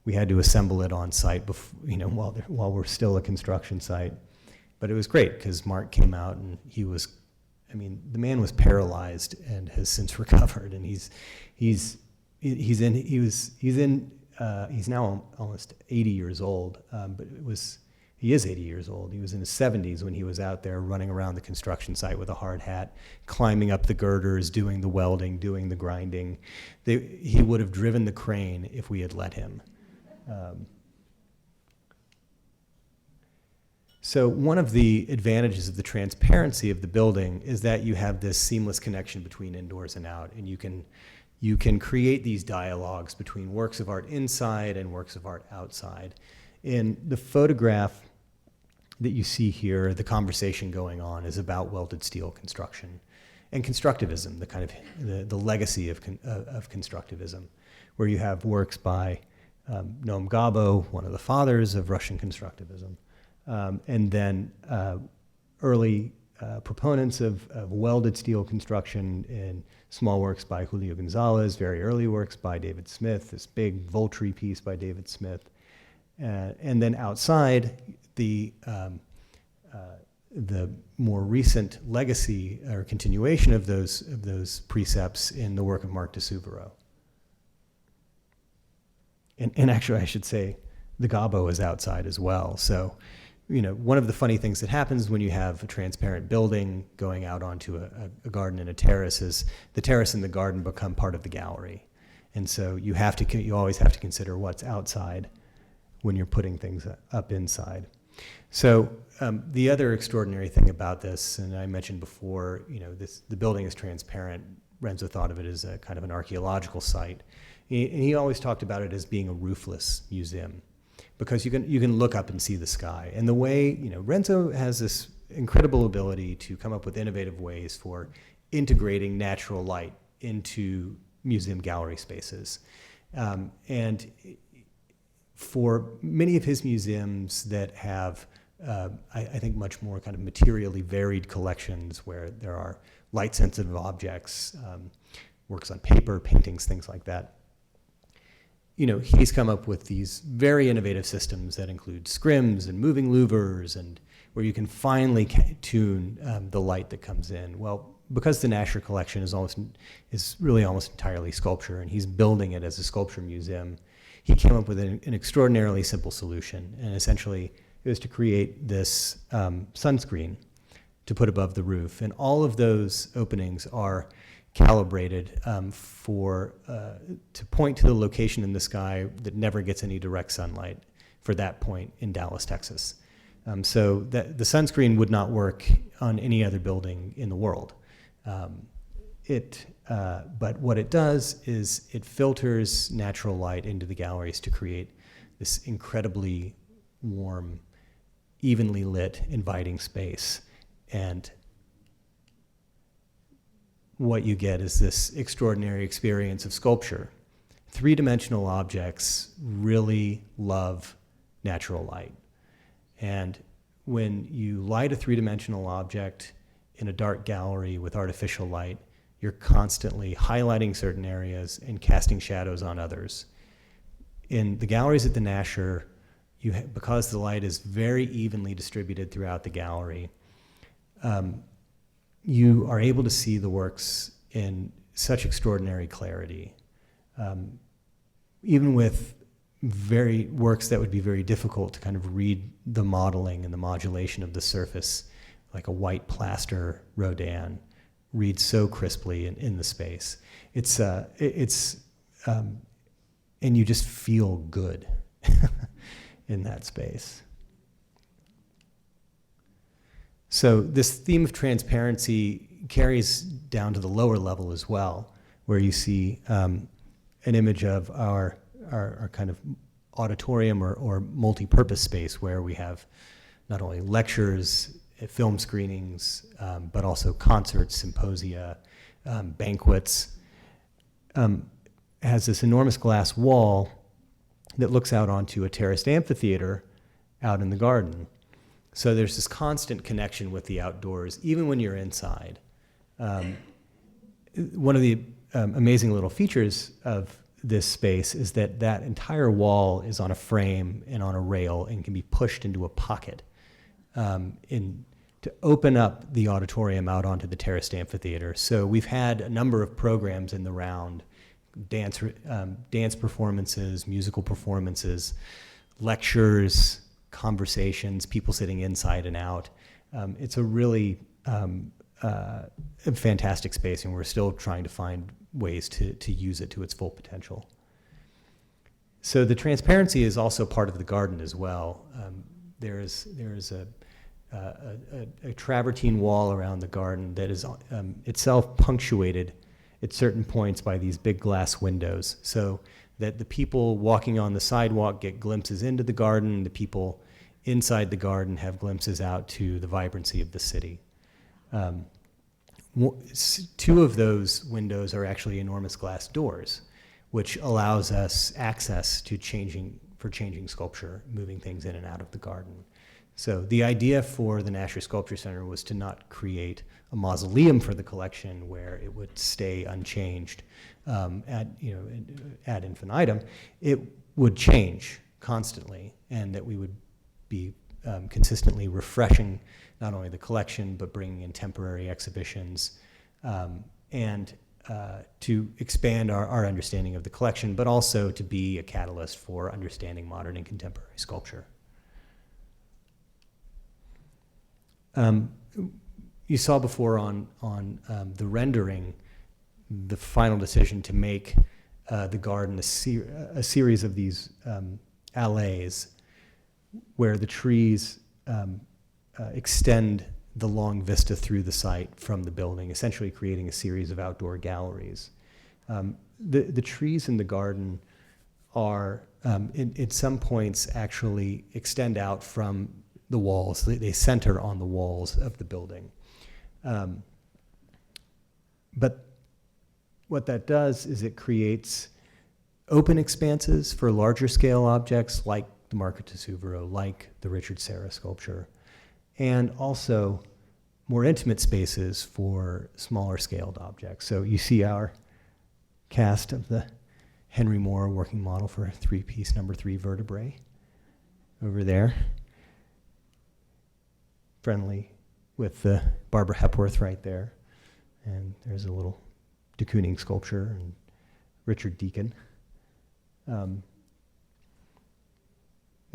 Speaker 3: we had to assemble it on site while we're still a construction site. But it was great because Mark came out and the man was paralyzed and has since recovered, and he's now almost 80 years old, but he is 80 years old. He was in his 70s when he was out there running around the construction site with a hard hat, climbing up the girders, doing the welding, doing the grinding. He would have driven the crane if we had let him. So one of the advantages of the transparency of the building is that you have this seamless connection between indoors and out, and you can create these dialogues between works of art inside and works of art outside. In the photograph that you see here, the conversation going on is about welded steel construction and constructivism, the kind of the legacy of constructivism, where you have works by Noam Gabo, one of the fathers of Russian constructivism, and then early proponents of welded steel construction in small works by Julio Gonzalez, very early works by David Smith, this big Voltri piece by David Smith. And then outside, the more recent legacy or continuation of those precepts in the work of Marc de Souveraud. And actually, I should say, the Gabo is outside as well. So, one of the funny things that happens when you have a transparent building going out onto a garden and a terrace is the terrace and the garden become part of the gallery. And so you always have to consider what's outside when you're putting things up inside. So the other extraordinary thing about this, and I mentioned before, the building is transparent. Renzo thought of it as a kind of an archaeological site. And he always talked about it as being a roofless museum, because you can look up and see the sky. And the way, Renzo has this incredible ability to come up with innovative ways for integrating natural light into museum gallery spaces. And for many of his museums that have, I think, much more kind of materially varied collections where there are light-sensitive objects, works on paper, paintings, things like that, he's come up with these very innovative systems that include scrims and moving louvers, and where you can finely tune the light that comes in. Well, because the Nasher collection is really almost entirely sculpture, and he's building it as a sculpture museum, he came up with an extraordinarily simple solution. And essentially, it was to create this sunscreen to put above the roof. And all of those openings are calibrated to point to the location in the sky that never gets any direct sunlight for that point in Dallas, Texas. So that the sunscreen would not work on any other building in the world. But what it does is it filters natural light into the galleries to create this incredibly warm, evenly lit, inviting space. And what you get is this extraordinary experience of sculpture. Three-dimensional objects really love natural light. And when you light a three-dimensional object in a dark gallery with artificial light, you're constantly highlighting certain areas and casting shadows on others. In the galleries at the Nasher, because the light is very evenly distributed throughout the gallery, you are able to see the works in such extraordinary clarity. Even with works that would be very difficult to kind of read the modeling and the modulation of the surface, like a white plaster Rodin, reads so crisply in the space. And you just feel good in that space. So this theme of transparency carries down to the lower level as well, where you see an image of our kind of auditorium or multi-purpose space, where we have not only lectures, film screenings, but also concerts, symposia, banquets. It has this enormous glass wall that looks out onto a terraced amphitheater out in the garden. So there's this constant connection with the outdoors, even when you're inside. One of the amazing little features of this space is that entire wall is on a frame and on a rail and can be pushed into a pocket to open up the auditorium out onto the terraced amphitheater. So we've had a number of programs in the round, dance performances, musical performances, lectures, conversations, people sitting inside and out. It's a really a fantastic space, and we're still trying to find ways to use it to its full potential. So the transparency is also part of the garden as well. There's a travertine wall around the garden that is itself punctuated at certain points by these big glass windows, so that the people walking on the sidewalk get glimpses into the garden, the people inside the garden have glimpses out to the vibrancy of the city. Two of those windows are actually enormous glass doors, which allows us access to changing sculpture, moving things in and out of the garden. So the idea for the Nasher Sculpture Center was to not create a mausoleum for the collection where it would stay unchanged ad infinitum. It would change constantly, and that we would be consistently refreshing not only the collection, but bringing in temporary exhibitions, and to expand our understanding of the collection, but also to be a catalyst for understanding modern and contemporary sculpture. You saw before on the rendering the final decision to make the garden a series of these alleys where the trees extend the long vista through the site from the building, essentially creating a series of outdoor galleries. The trees in the garden are, at some points, actually extend out from the walls. They center on the walls of the building. But what that does is it creates open expanses for larger scale objects like the Marco Tesuvero, like the Richard Serra sculpture, and also more intimate spaces for smaller scaled objects. So you see our cast of the Henry Moore working model for a 3-piece number 3 vertebrae over there. Friendly with the Barbara Hepworth right there. And there's a little de Kooning sculpture and Richard Deacon. One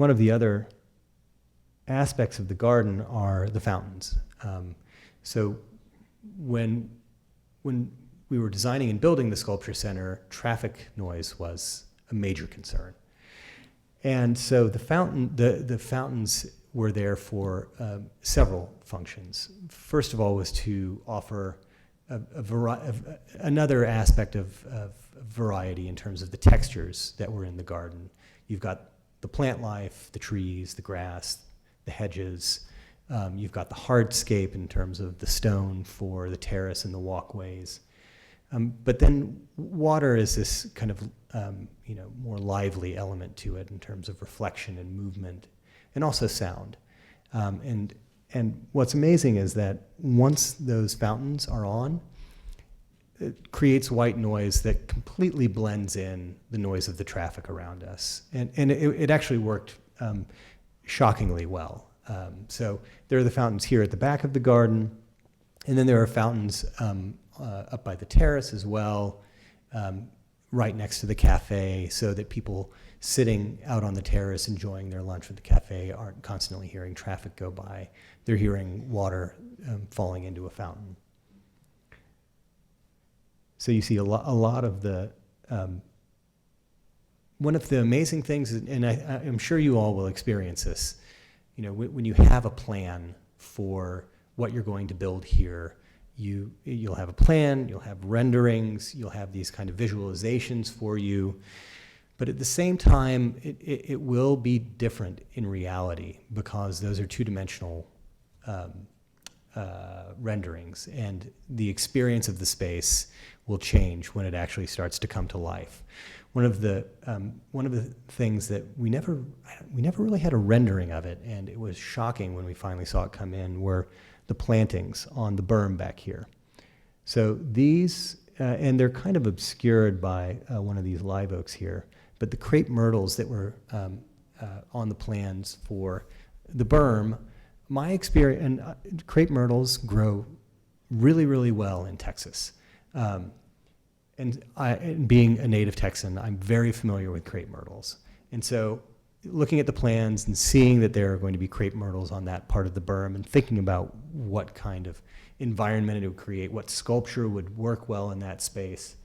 Speaker 3: of the other aspects of the garden are the fountains. So when we were designing and building the sculpture center, traffic noise was a major concern. And so the fountains were there for several functions. First of all was to offer another aspect of variety in terms of the textures that were in the garden. You've got the plant life, the trees, the grass, the hedges. You've got the hardscape in terms of the stone for the terrace and the walkways. But then water is this kind of more lively element to it in terms of reflection and movement, and also sound. And what's amazing is that once those fountains are on, it creates white noise that completely blends in the noise of the traffic around us. And it actually worked shockingly well. So there are the fountains here at the back of the garden, and then there are fountains up by the terrace as well, right next to the cafe, so that people sitting out on the terrace enjoying their lunch at the cafe aren't constantly hearing traffic go by. They're hearing water falling into a fountain. So you see a lot of the, one of the amazing things, and I'm sure you all will experience this, when you have a plan for what you're going to build here, you'll have a plan, you'll have renderings, you'll have these kind of visualizations for you, but at the same time, it will be different in reality because those are two-dimensional renderings, and the experience of the space will change when it actually starts to come to life. One of the things that we never really had a rendering of it, and it was shocking when we finally saw it come in, were the plantings on the berm back here. So these, and they're kind of obscured by one of these live oaks here, but the crepe myrtles that were on the plans for the berm, my experience, and crepe myrtles grow really, really well in Texas. And being a native Texan, I'm very familiar with crepe myrtles. And so looking at the plans and seeing that there are going to be crepe myrtles on that part of the berm and thinking about what kind of environment it would create, what sculpture would work well in that space,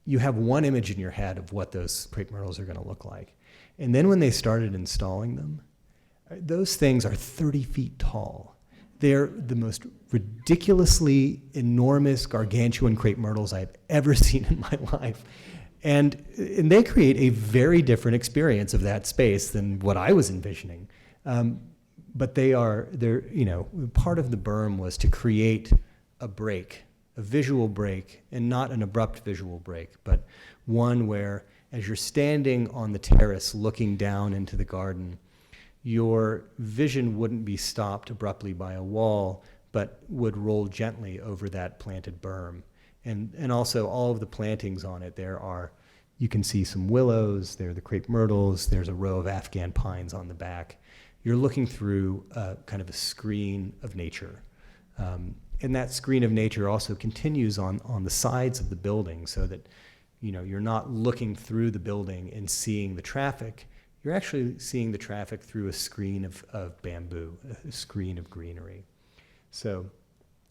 Speaker 3: you have one image in your head of what those crepe myrtles are going to look like. And then when they started installing them, those things are 30 feet tall. They're the most ridiculously enormous, gargantuan crepe myrtles I've ever seen in my life. And they create a very different experience of that space than what I was envisioning. But they're part of the berm was to create a break, a visual break, and not an abrupt visual break, but one where as you're standing on the terrace looking down into the garden, your vision wouldn't be stopped abruptly by a wall, but would roll gently over that planted berm. And also all of the plantings on it, you can see some willows, there are the crepe myrtles, there's a row of Afghan pines on the back. You're looking through kind of a screen of nature. And that screen of nature also continues on the sides of the building, so that you're not looking through the building and seeing the traffic. You're actually seeing the traffic through a screen of bamboo, a screen of greenery. So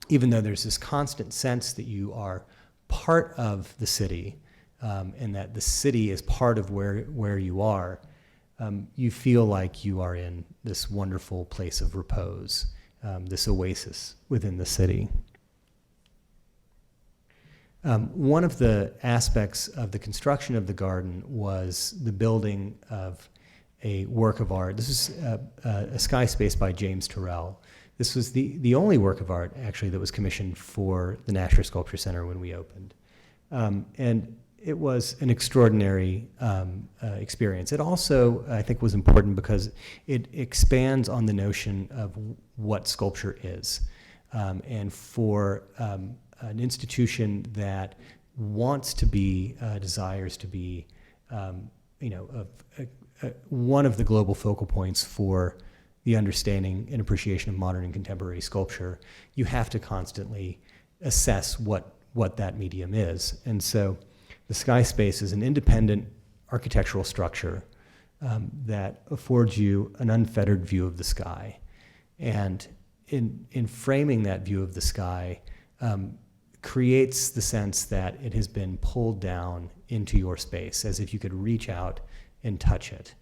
Speaker 3: even though there's this constant sense that you are part of the city, and that the city is part of where you are, you feel like you are in this wonderful place of repose, this oasis within the city. One of the aspects of the construction of the garden was the building of a work of art. This is a sky space by James Turrell. This was the only work of art, actually, that was commissioned for the Nasher Sculpture Center when we opened. And it was an extraordinary experience. It also, I think, was important because it expands on the notion of what sculpture is. And for an institution that wants to be, desires to be, one of the global focal points for the understanding and appreciation of modern and contemporary sculpture, you have to constantly assess what that medium is. And so the sky space is an independent architectural structure that affords you an unfettered view of the sky. And in framing that view of the sky, creates the sense that it has been pulled down into your space, as if you could reach out and touch it.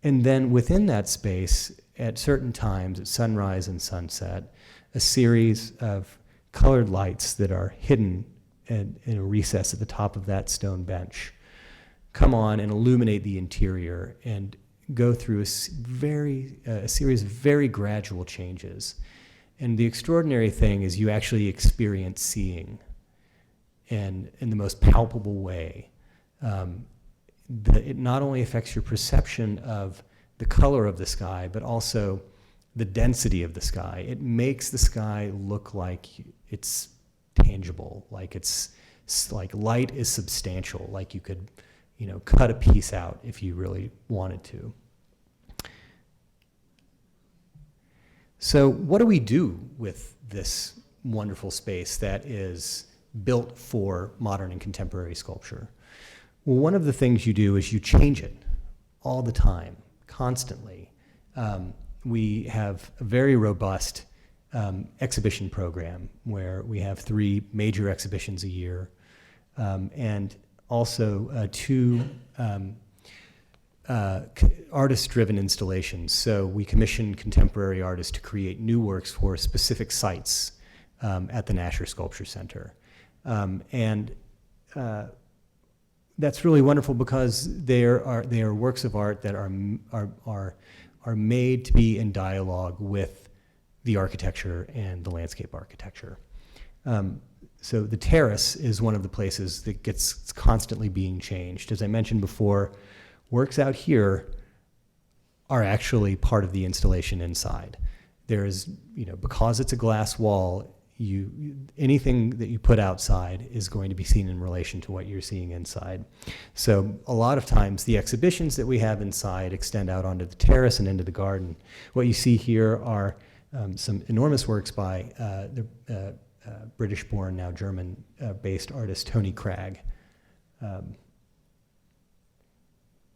Speaker 3: And then within that space, at certain times, at sunrise and sunset, a series of colored lights that are hidden in a recess at the top of that stone bench come on and illuminate the interior and go through a series of very gradual changes. And the extraordinary thing is you actually experience seeing in the most palpable way. It not only affects your perception of the color of the sky, but also the density of the sky. It makes the sky look like it's tangible, like light is substantial, like you could, cut a piece out if you really wanted to. So what do we do with this wonderful space that is built for modern and contemporary sculpture? Well, one of the things you do is you change it all the time, constantly. We have a very robust exhibition program where we have 3 major exhibitions a year, and also 2 artist-driven installations. So we commission contemporary artists to create new works for specific sites at the Nasher Sculpture Center. That's really wonderful because they are works of art that are made to be in dialogue with the architecture and the landscape architecture. So the terrace is one of the places that gets constantly being changed. As I mentioned before, works out here are actually part of the installation inside. There is, because it's a glass wall, anything that you put outside is going to be seen in relation to what you're seeing inside. So a lot of times the exhibitions that we have inside extend out onto the terrace and into the garden. What you see here are some enormous works by the British-born, now German-based artist Tony Cragg.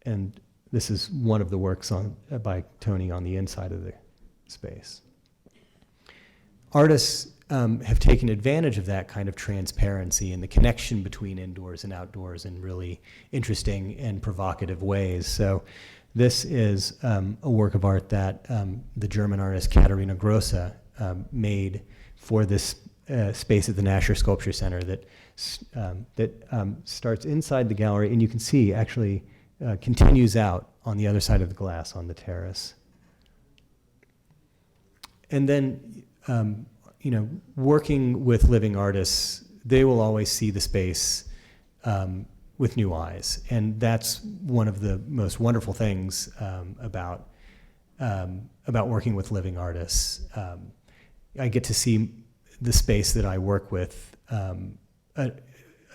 Speaker 3: And this is one of the works by Tony on the inside of the space. Artists have taken advantage of that kind of transparency and the connection between indoors and outdoors in really interesting and provocative ways. So this is a work of art that the German artist Caterina Grossa made for this space at the Nasher Sculpture Center that starts inside the gallery, and you can see actually continues out on the other side of the glass on the terrace. And then working with living artists, they will always see the space with new eyes, and that's one of the most wonderful things about working with living artists. I get to see the space that I work with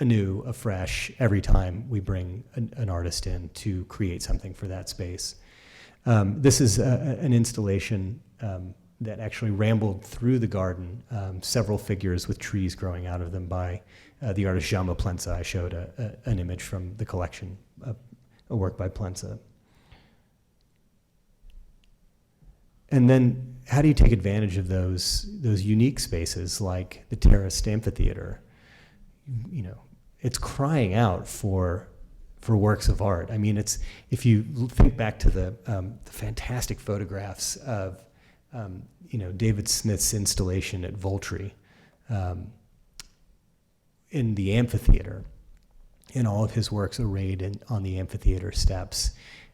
Speaker 3: anew, afresh, every time we bring an artist in to create something for that space. This is an installation that actually rambled through the garden, several figures with trees growing out of them by the artist Jaume Plensa. I showed an image from the collection, a work by Plensa. And then how do you take advantage of those unique spaces like the terraced amphitheater? It's crying out for works of art. I mean, if you think back to the fantastic photographs of David Smith's installation at Voltri in the amphitheater, and all of his works arrayed on the amphitheater steps.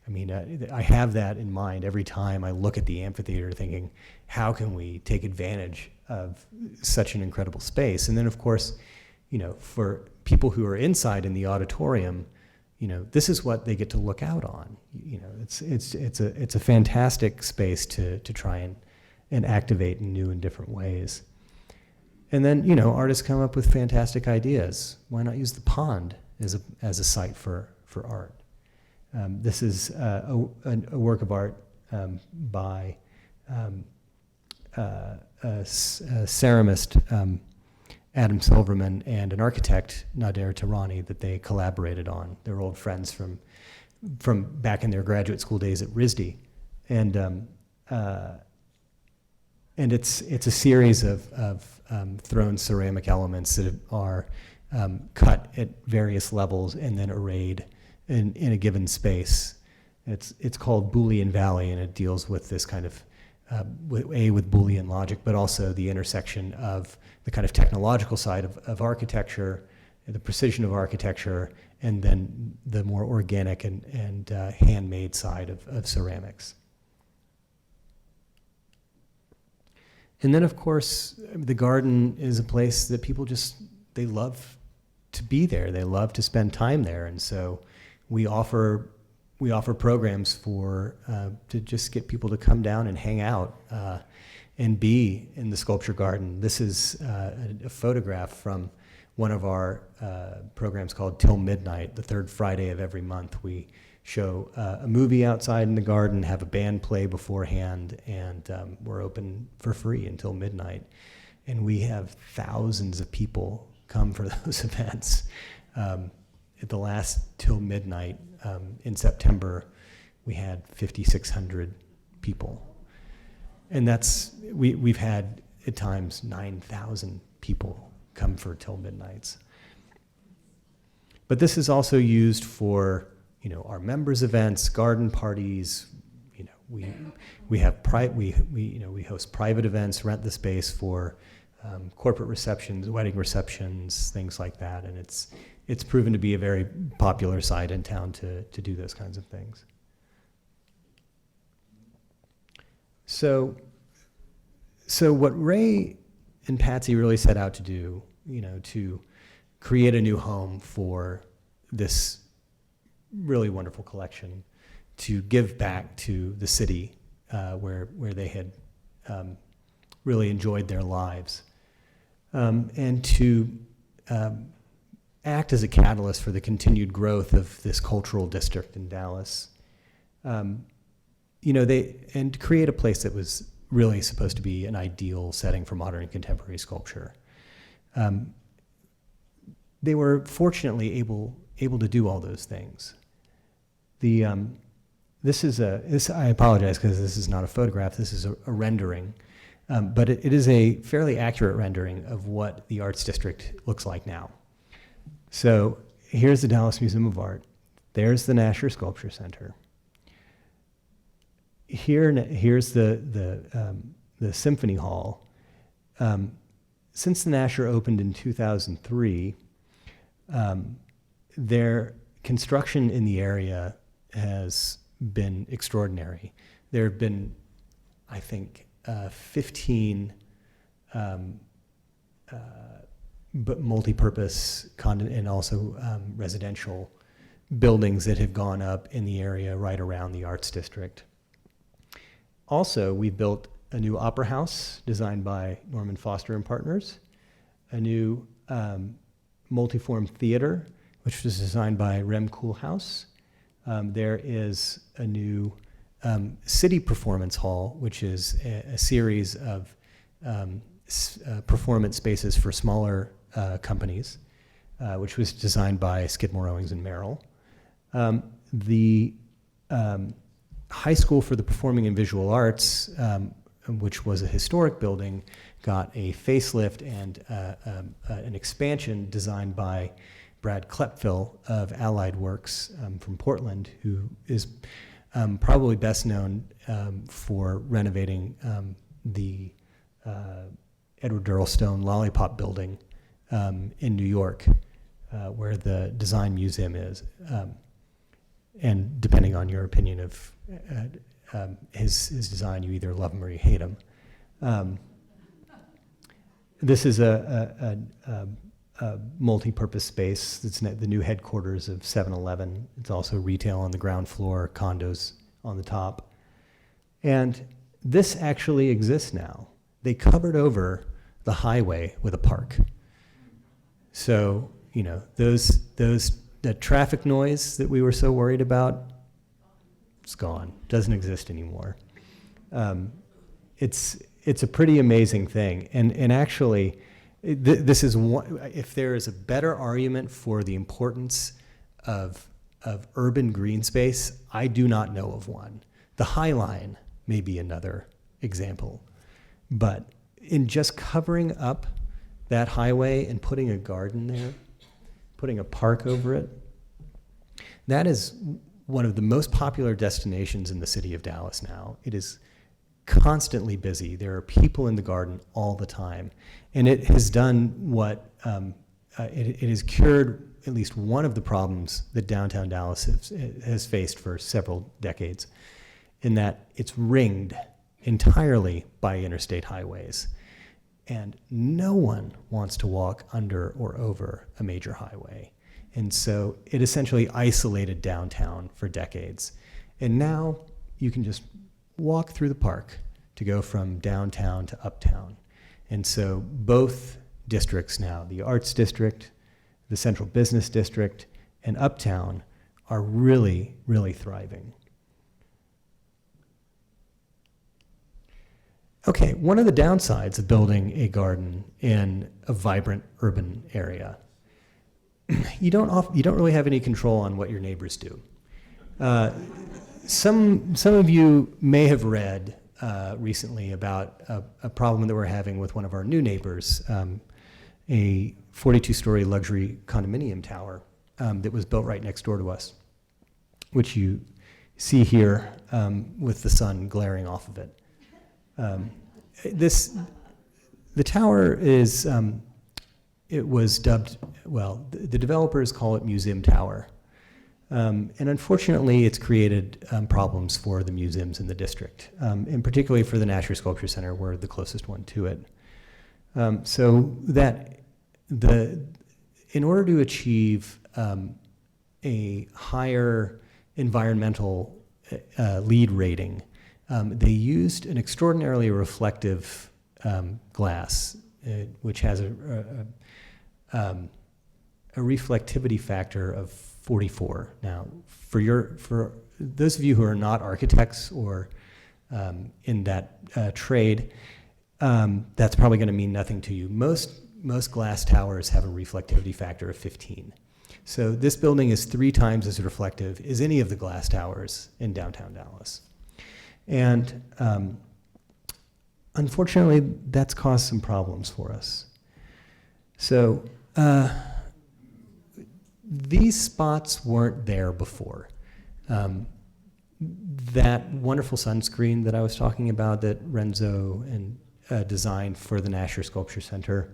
Speaker 3: I mean, I have that in mind every time I look at the amphitheater, thinking, how can we take advantage of such an incredible space? And then, of course, for people who are inside in the auditorium, this is what they get to look out on. It's a fantastic space to try and activate in new and different ways. And then, artists come up with fantastic ideas. Why not use the pond as a site for art? This is a work of art by a ceramist, Adam Silverman, and an architect, Nader Tehrani, that they collaborated on. They're old friends from back in their graduate school days at RISD. And it's a series of thrown ceramic elements that are cut at various levels and then arrayed in a given space. It's called Boolean Valley, and it deals with this kind of with Boolean logic, but also the intersection of the kind of technological side of architecture, the precision of architecture, and then the more organic and handmade side of ceramics. And then, of course, the garden is a place that people they love to be there. They love to spend time there, and so we offer programs to just get people to come down and hang out and be in the sculpture garden. This is a photograph from one of our programs called Till Midnight. The third Friday of every month, we show a movie outside in the garden, have a band play beforehand, and we're open for free until midnight. And we have thousands of people come for those events. At the last Till Midnight in September, we had 5,600 people. And we've had at times 9,000 people come for Till Midnights. But this is also used for our members' events, garden parties. We host private events, rent the space for corporate receptions, wedding receptions, things like that, and it's proven to be a very popular site in town to do those kinds of things. So what Ray and Patsy really set out to do, to create a new home for this really wonderful collection, to give back to the city where they had really enjoyed their lives, and to act as a catalyst for the continued growth of this cultural district in Dallas. And to create a place that was really supposed to be an ideal setting for modern and contemporary sculpture. They were fortunately able to do all those things. I apologize because this is not a photograph, this is a rendering, but it is a fairly accurate rendering of what the Arts District looks like now. So here's the Dallas Museum of Art. There's the Nasher Sculpture Center. Here's the Symphony Hall. Since the Nasher opened in 2003, their construction in the area has been extraordinary. There have been, I think, 15 but multi-purpose and also residential buildings that have gone up in the area right around the Arts District. Also, we built a new opera house designed by Norman Foster and Partners, a new multiform theater, which was designed by Rem Koolhaus. There is a new city performance hall, which is a series of performance spaces for smaller companies, which was designed by Skidmore, Owings and Merrill. The High School for the Performing and Visual Arts, which was a historic building, got a facelift and an expansion designed by Brad Klepfel of Allied Works from Portland, who is probably best known for renovating the Edward Durrell-Stone Lollipop Building in New York, where the Design Museum is. And depending on your opinion of his design, you either love him or you hate him. This is a multi-purpose space. It's the new headquarters of 7-Eleven. It's also retail on the ground floor, condos on the top. And this actually exists now. They covered over the highway with a park. So, you know, the traffic noise that we were so worried about, it's gone. Doesn't exist anymore. It's a pretty amazing thing. And actually, this is one, if there is a better argument for the importance of urban green space, I do not know of one. The High Line may be another example. But in just covering up that highway and putting a garden there, putting a park over it, that is one of the most popular destinations in the city of Dallas now. It is constantly busy. There are people in the garden all the time. And it has done what, it has cured at least one of the problems that downtown Dallas has faced for several decades, in that it's ringed entirely by interstate highways. And no one wants to walk under or over a major highway. And so it essentially isolated downtown for decades. And now you can just walk through the park to go from downtown to uptown. And so both districts now, the Arts District, the Central Business District, and Uptown are really, really thriving. Okay, one of the downsides of building a garden in a vibrant urban area, you don't really have any control on what your neighbors do. Some of you may have read recently about a problem that we're having with one of our new neighbors, a 42-story luxury condominium tower that was built right next door to us, which you see here with the sun glaring off of it. The tower is, it was dubbed, well, the developers call it Museum Tower. And unfortunately, it's created problems for the museums in the district, and particularly for the Nasher Sculpture Center, we're the closest one to it. So that in order to achieve a higher environmental LEED rating, they used an extraordinarily reflective glass, which has a reflectivity factor of 44. Now, for those of you who are not architects or in that trade, that's probably going to mean nothing to you. Most glass towers have a reflectivity factor of 15. So this building is 3 times as reflective as any of the glass towers in downtown Dallas. And unfortunately, that's caused some problems for us. So these spots weren't there before. That wonderful sunscreen that I was talking about that Renzo designed for the Nasher Sculpture Center,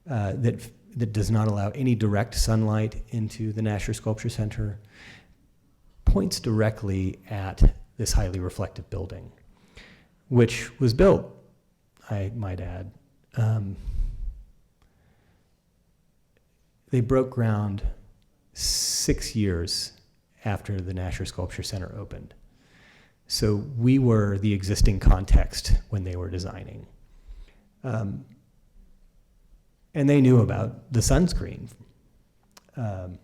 Speaker 3: that does not allow any direct sunlight into the Nasher Sculpture Center, points directly at this highly reflective building, which was built, I might add, they broke ground 6 years after the Nasher Sculpture Center opened. So we were the existing context when they were designing. And they knew about the sunscreen. And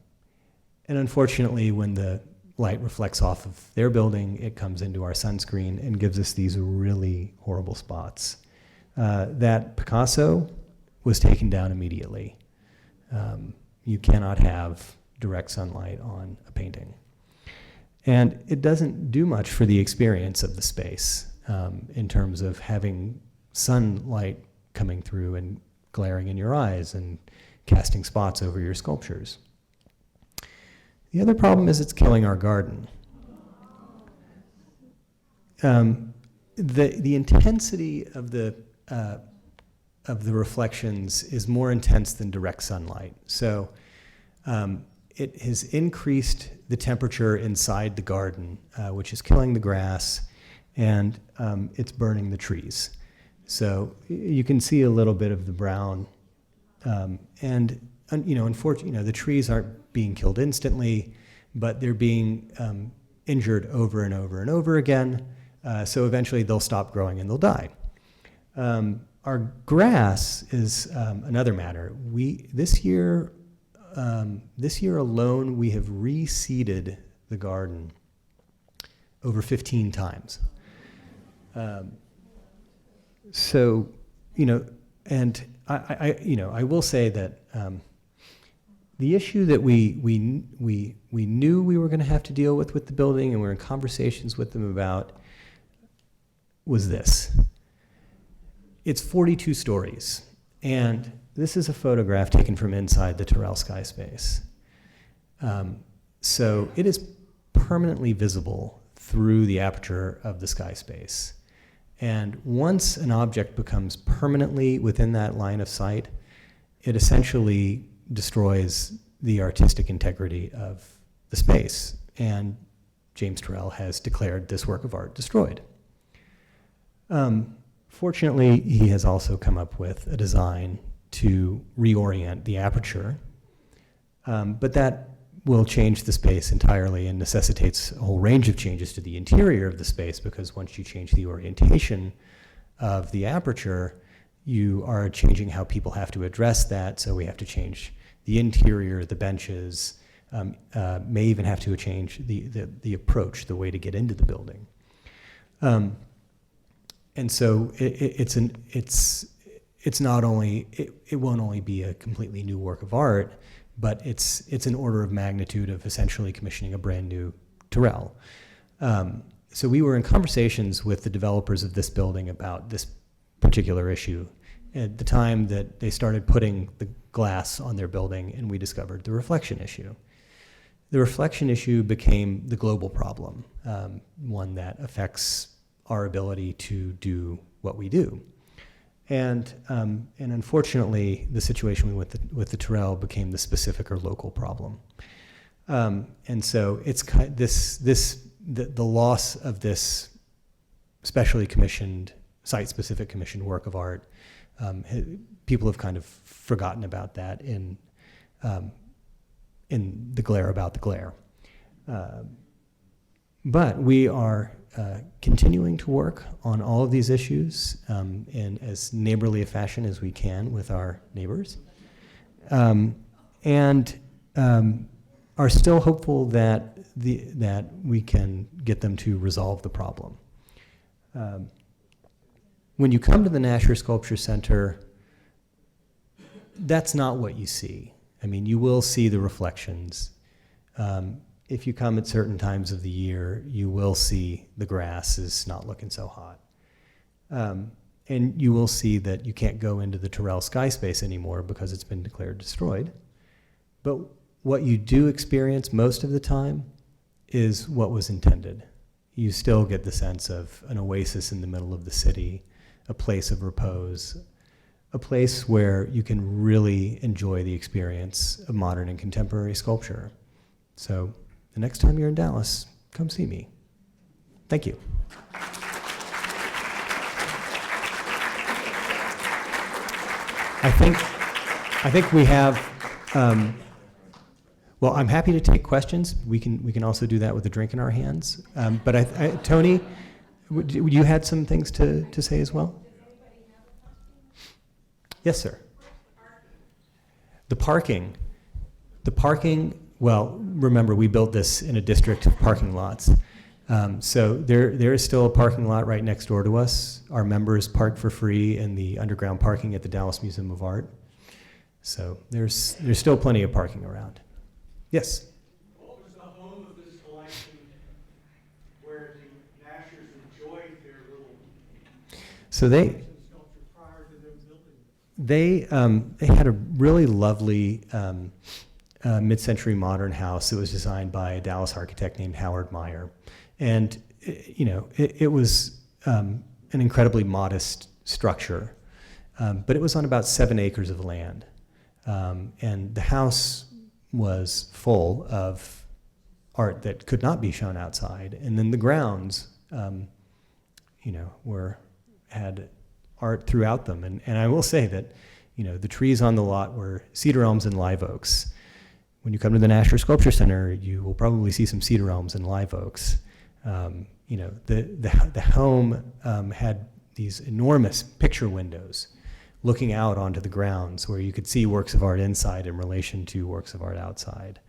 Speaker 3: unfortunately, when the light reflects off of their building, it comes into our sunscreen and gives us these really horrible spots. That Picasso was taken down immediately. You cannot have direct sunlight on a painting. And it doesn't do much for the experience of the space in terms of having sunlight coming through and glaring in your eyes and casting spots over your sculptures. The other problem is it's killing our garden. The intensity of the reflections is more intense than direct sunlight. So it has increased the temperature inside the garden, which is killing the grass, and it's burning the trees. So you can see a little bit of the brown, unfortunately, the trees aren't being killed instantly, but they're being injured over and over and over again. So eventually they'll stop growing and they'll die. Our grass is another matter. This year alone, we have reseeded the garden over 15 times. And I will say that the issue that we knew we were going to have to deal with the building, and we're in conversations with them about, was this. It's 42 stories, and this is a photograph taken from inside the Turrell Sky Space. So it is permanently visible through the aperture of the sky space. And once an object becomes permanently within that line of sight, it essentially destroys the artistic integrity of the space. And James Turrell has declared this work of art destroyed. Fortunately, he has also come up with a design to reorient the aperture, but that will change the space entirely and necessitates a whole range of changes to the interior of the space, because once you change the orientation of the aperture, you are changing how people have to address that. So we have to change the interior, the benches, may even have to change the approach, the way to get into the building. And so it won't only be a completely new work of art, but it's an order of magnitude of essentially commissioning a brand new Turrell. So we were in conversations with the developers of this building about this particular issue at the time that they started putting the glass on their building, and we discovered the reflection issue. The reflection issue became the global problem, one that affects our ability to do what we do. And unfortunately, the situation with the Turrell became the specific or local problem. And so it's the loss of this specially commissioned, site-specific commissioned work of art. People have kind of forgotten about that in the glare about the glare. But we are continuing to work on all of these issues in as neighborly a fashion as we can with our neighbors, and are still hopeful that we can get them to resolve the problem. When you come to the Nasher Sculpture Center, that's not what you see. I mean, you will see the reflections. If you come at certain times of the year, you will see the grass is not looking so hot. And you will see that you can't go into the Turrell Sky Space anymore because it's been declared destroyed. But what you do experience most of the time is what was intended. You still get the sense of an oasis in the middle of the city, a place of repose, a place where you can really enjoy the experience of modern and contemporary sculpture. So the next time you're in Dallas, come see me. Thank you. I think we have Well, I'm happy to take questions. We can also do that with a drink in our hands. But Tony, you had some things to say as well? Yes, sir. The parking, well, remember, we built this in a district of parking lots. So there is still a parking lot right next door to us. Our members park for free in the underground parking at the Dallas Museum of Art. So there's still plenty of parking around. Yes?
Speaker 4: What was the home of this collection where the Nashers enjoyed their little
Speaker 3: So they
Speaker 4: sculpture prior to them building it?
Speaker 3: they had a really lovely mid-century modern house that was designed by a Dallas architect named Howard Meyer. And, it was an incredibly modest structure, but it was on about 7 acres of land. And the house was full of art that could not be shown outside. And then the grounds, had art throughout them. And I will say that, the trees on the lot were cedar elms and live oaks. When you come to the Nasher Sculpture Center, you will probably see some cedar elms and live oaks. The home had these enormous picture windows looking out onto the grounds where you could see works of art inside in relation to works of art outside.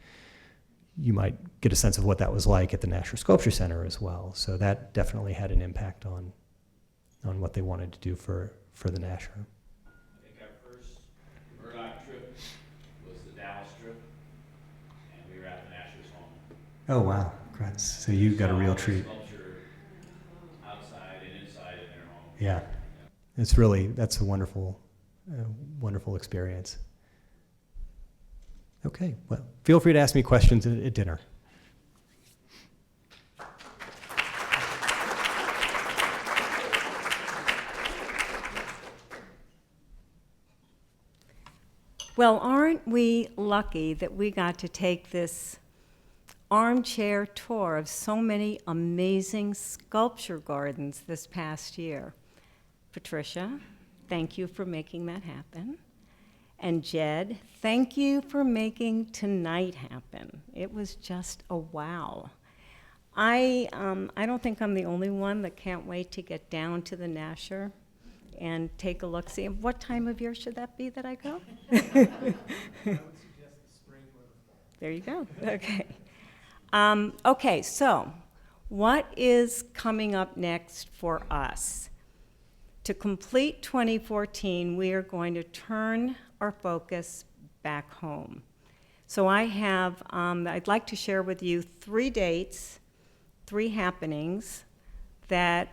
Speaker 3: You might get a sense of what that was like at the Nasher Sculpture Center as well. So that definitely had an impact on what they wanted to do for the Nasher.
Speaker 5: I think our first Murdock trip was the Dallas trip, and we were at the Nasher's home.
Speaker 3: Oh, wow. Congrats. So you got a real treat.
Speaker 5: Sculpture outside and inside in their home.
Speaker 3: Yeah. That's a wonderful experience. Okay, well, feel free to ask me questions at dinner.
Speaker 6: Well, aren't we lucky that we got to take this armchair tour of so many amazing sculpture gardens this past year? Patricia, thank you for making that happen. And Jed, thank you for making tonight happen. It was just a wow. I don't think I'm the only one that can't wait to get down to the Nasher and take a look. See, what time of year should that be that I go?
Speaker 4: I would suggest the spring or the fall.
Speaker 6: There you go. Okay. Okay, so what is coming up next for us? To complete 2014, we are going to turn our focus back home. So I'd like to share with you 3 dates, 3 happenings that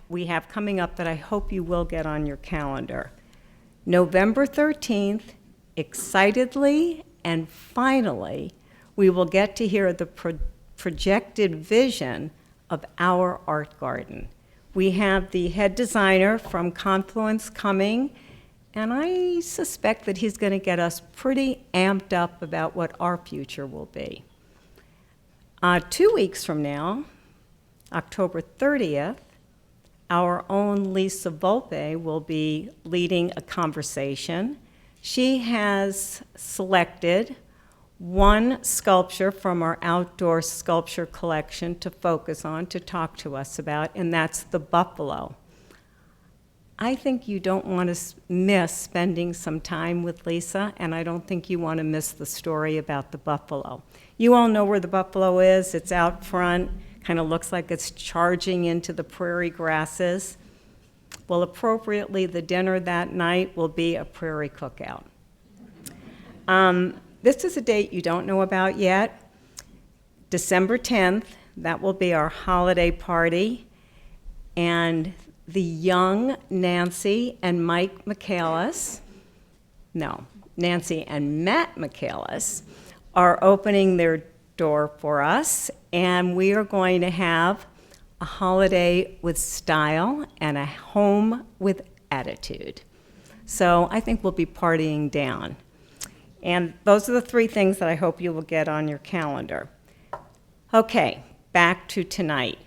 Speaker 6: we have coming up that I hope you will get on your calendar. November 13th, excitedly and finally, we will get to hear the projected vision of our art garden. We have the head designer from Confluence coming, and I suspect that he's going to get us pretty amped up about what our future will be. 2 weeks from now, October 30th, our own Lisa Volpe will be leading a conversation. She has selected one sculpture from our outdoor sculpture collection to focus on, to talk to us about, and that's the buffalo. I think you don't want to miss spending some time with Lisa, and I don't think you want to miss the story about the buffalo. You all know where the buffalo is. It's out front, kind of looks like it's charging into the prairie grasses. Well, appropriately, the dinner that night will be a prairie cookout. This is a date you don't know about yet. December 10th, that will be our holiday party. And the young Nancy and Mike Michaelis, Nancy and Matt Michaelis are opening their door for us. And we are going to have a holiday with style and a home with attitude. So I think we'll be partying down. And those are the 3 things that I hope you will get on your calendar. Okay, back to tonight.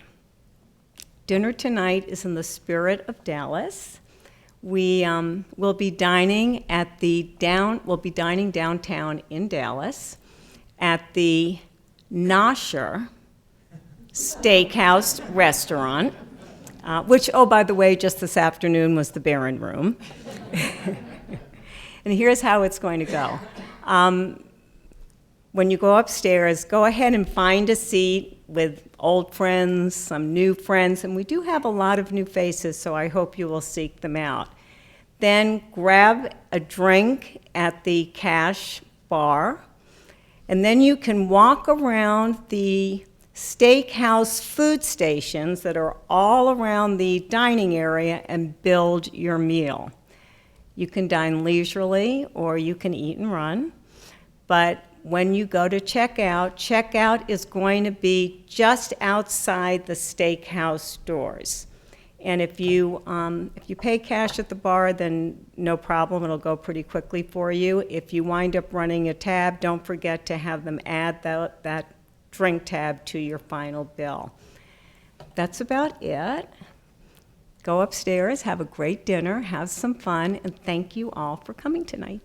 Speaker 6: Dinner tonight is in the spirit of Dallas. We will be dining at we'll be dining downtown in Dallas at the Nasher Steakhouse Restaurant, which, oh, by the way, just this afternoon was the Baron Room. And here's how it's going to go. When you go upstairs, go ahead and find a seat with old friends, some new friends, and we do have a lot of new faces, so I hope you will seek them out. Then grab a drink at the cash bar, and then you can walk around the steakhouse food stations that are all around the dining area and build your meal. You can dine leisurely or you can eat and run, but when you go to checkout is going to be just outside the steakhouse doors. And if you pay cash at the bar, then no problem, it'll go pretty quickly for you. If you wind up running a tab, don't forget to have them add that drink tab to your final bill. That's about it. Go upstairs, have a great dinner, have some fun, and thank you all for coming tonight.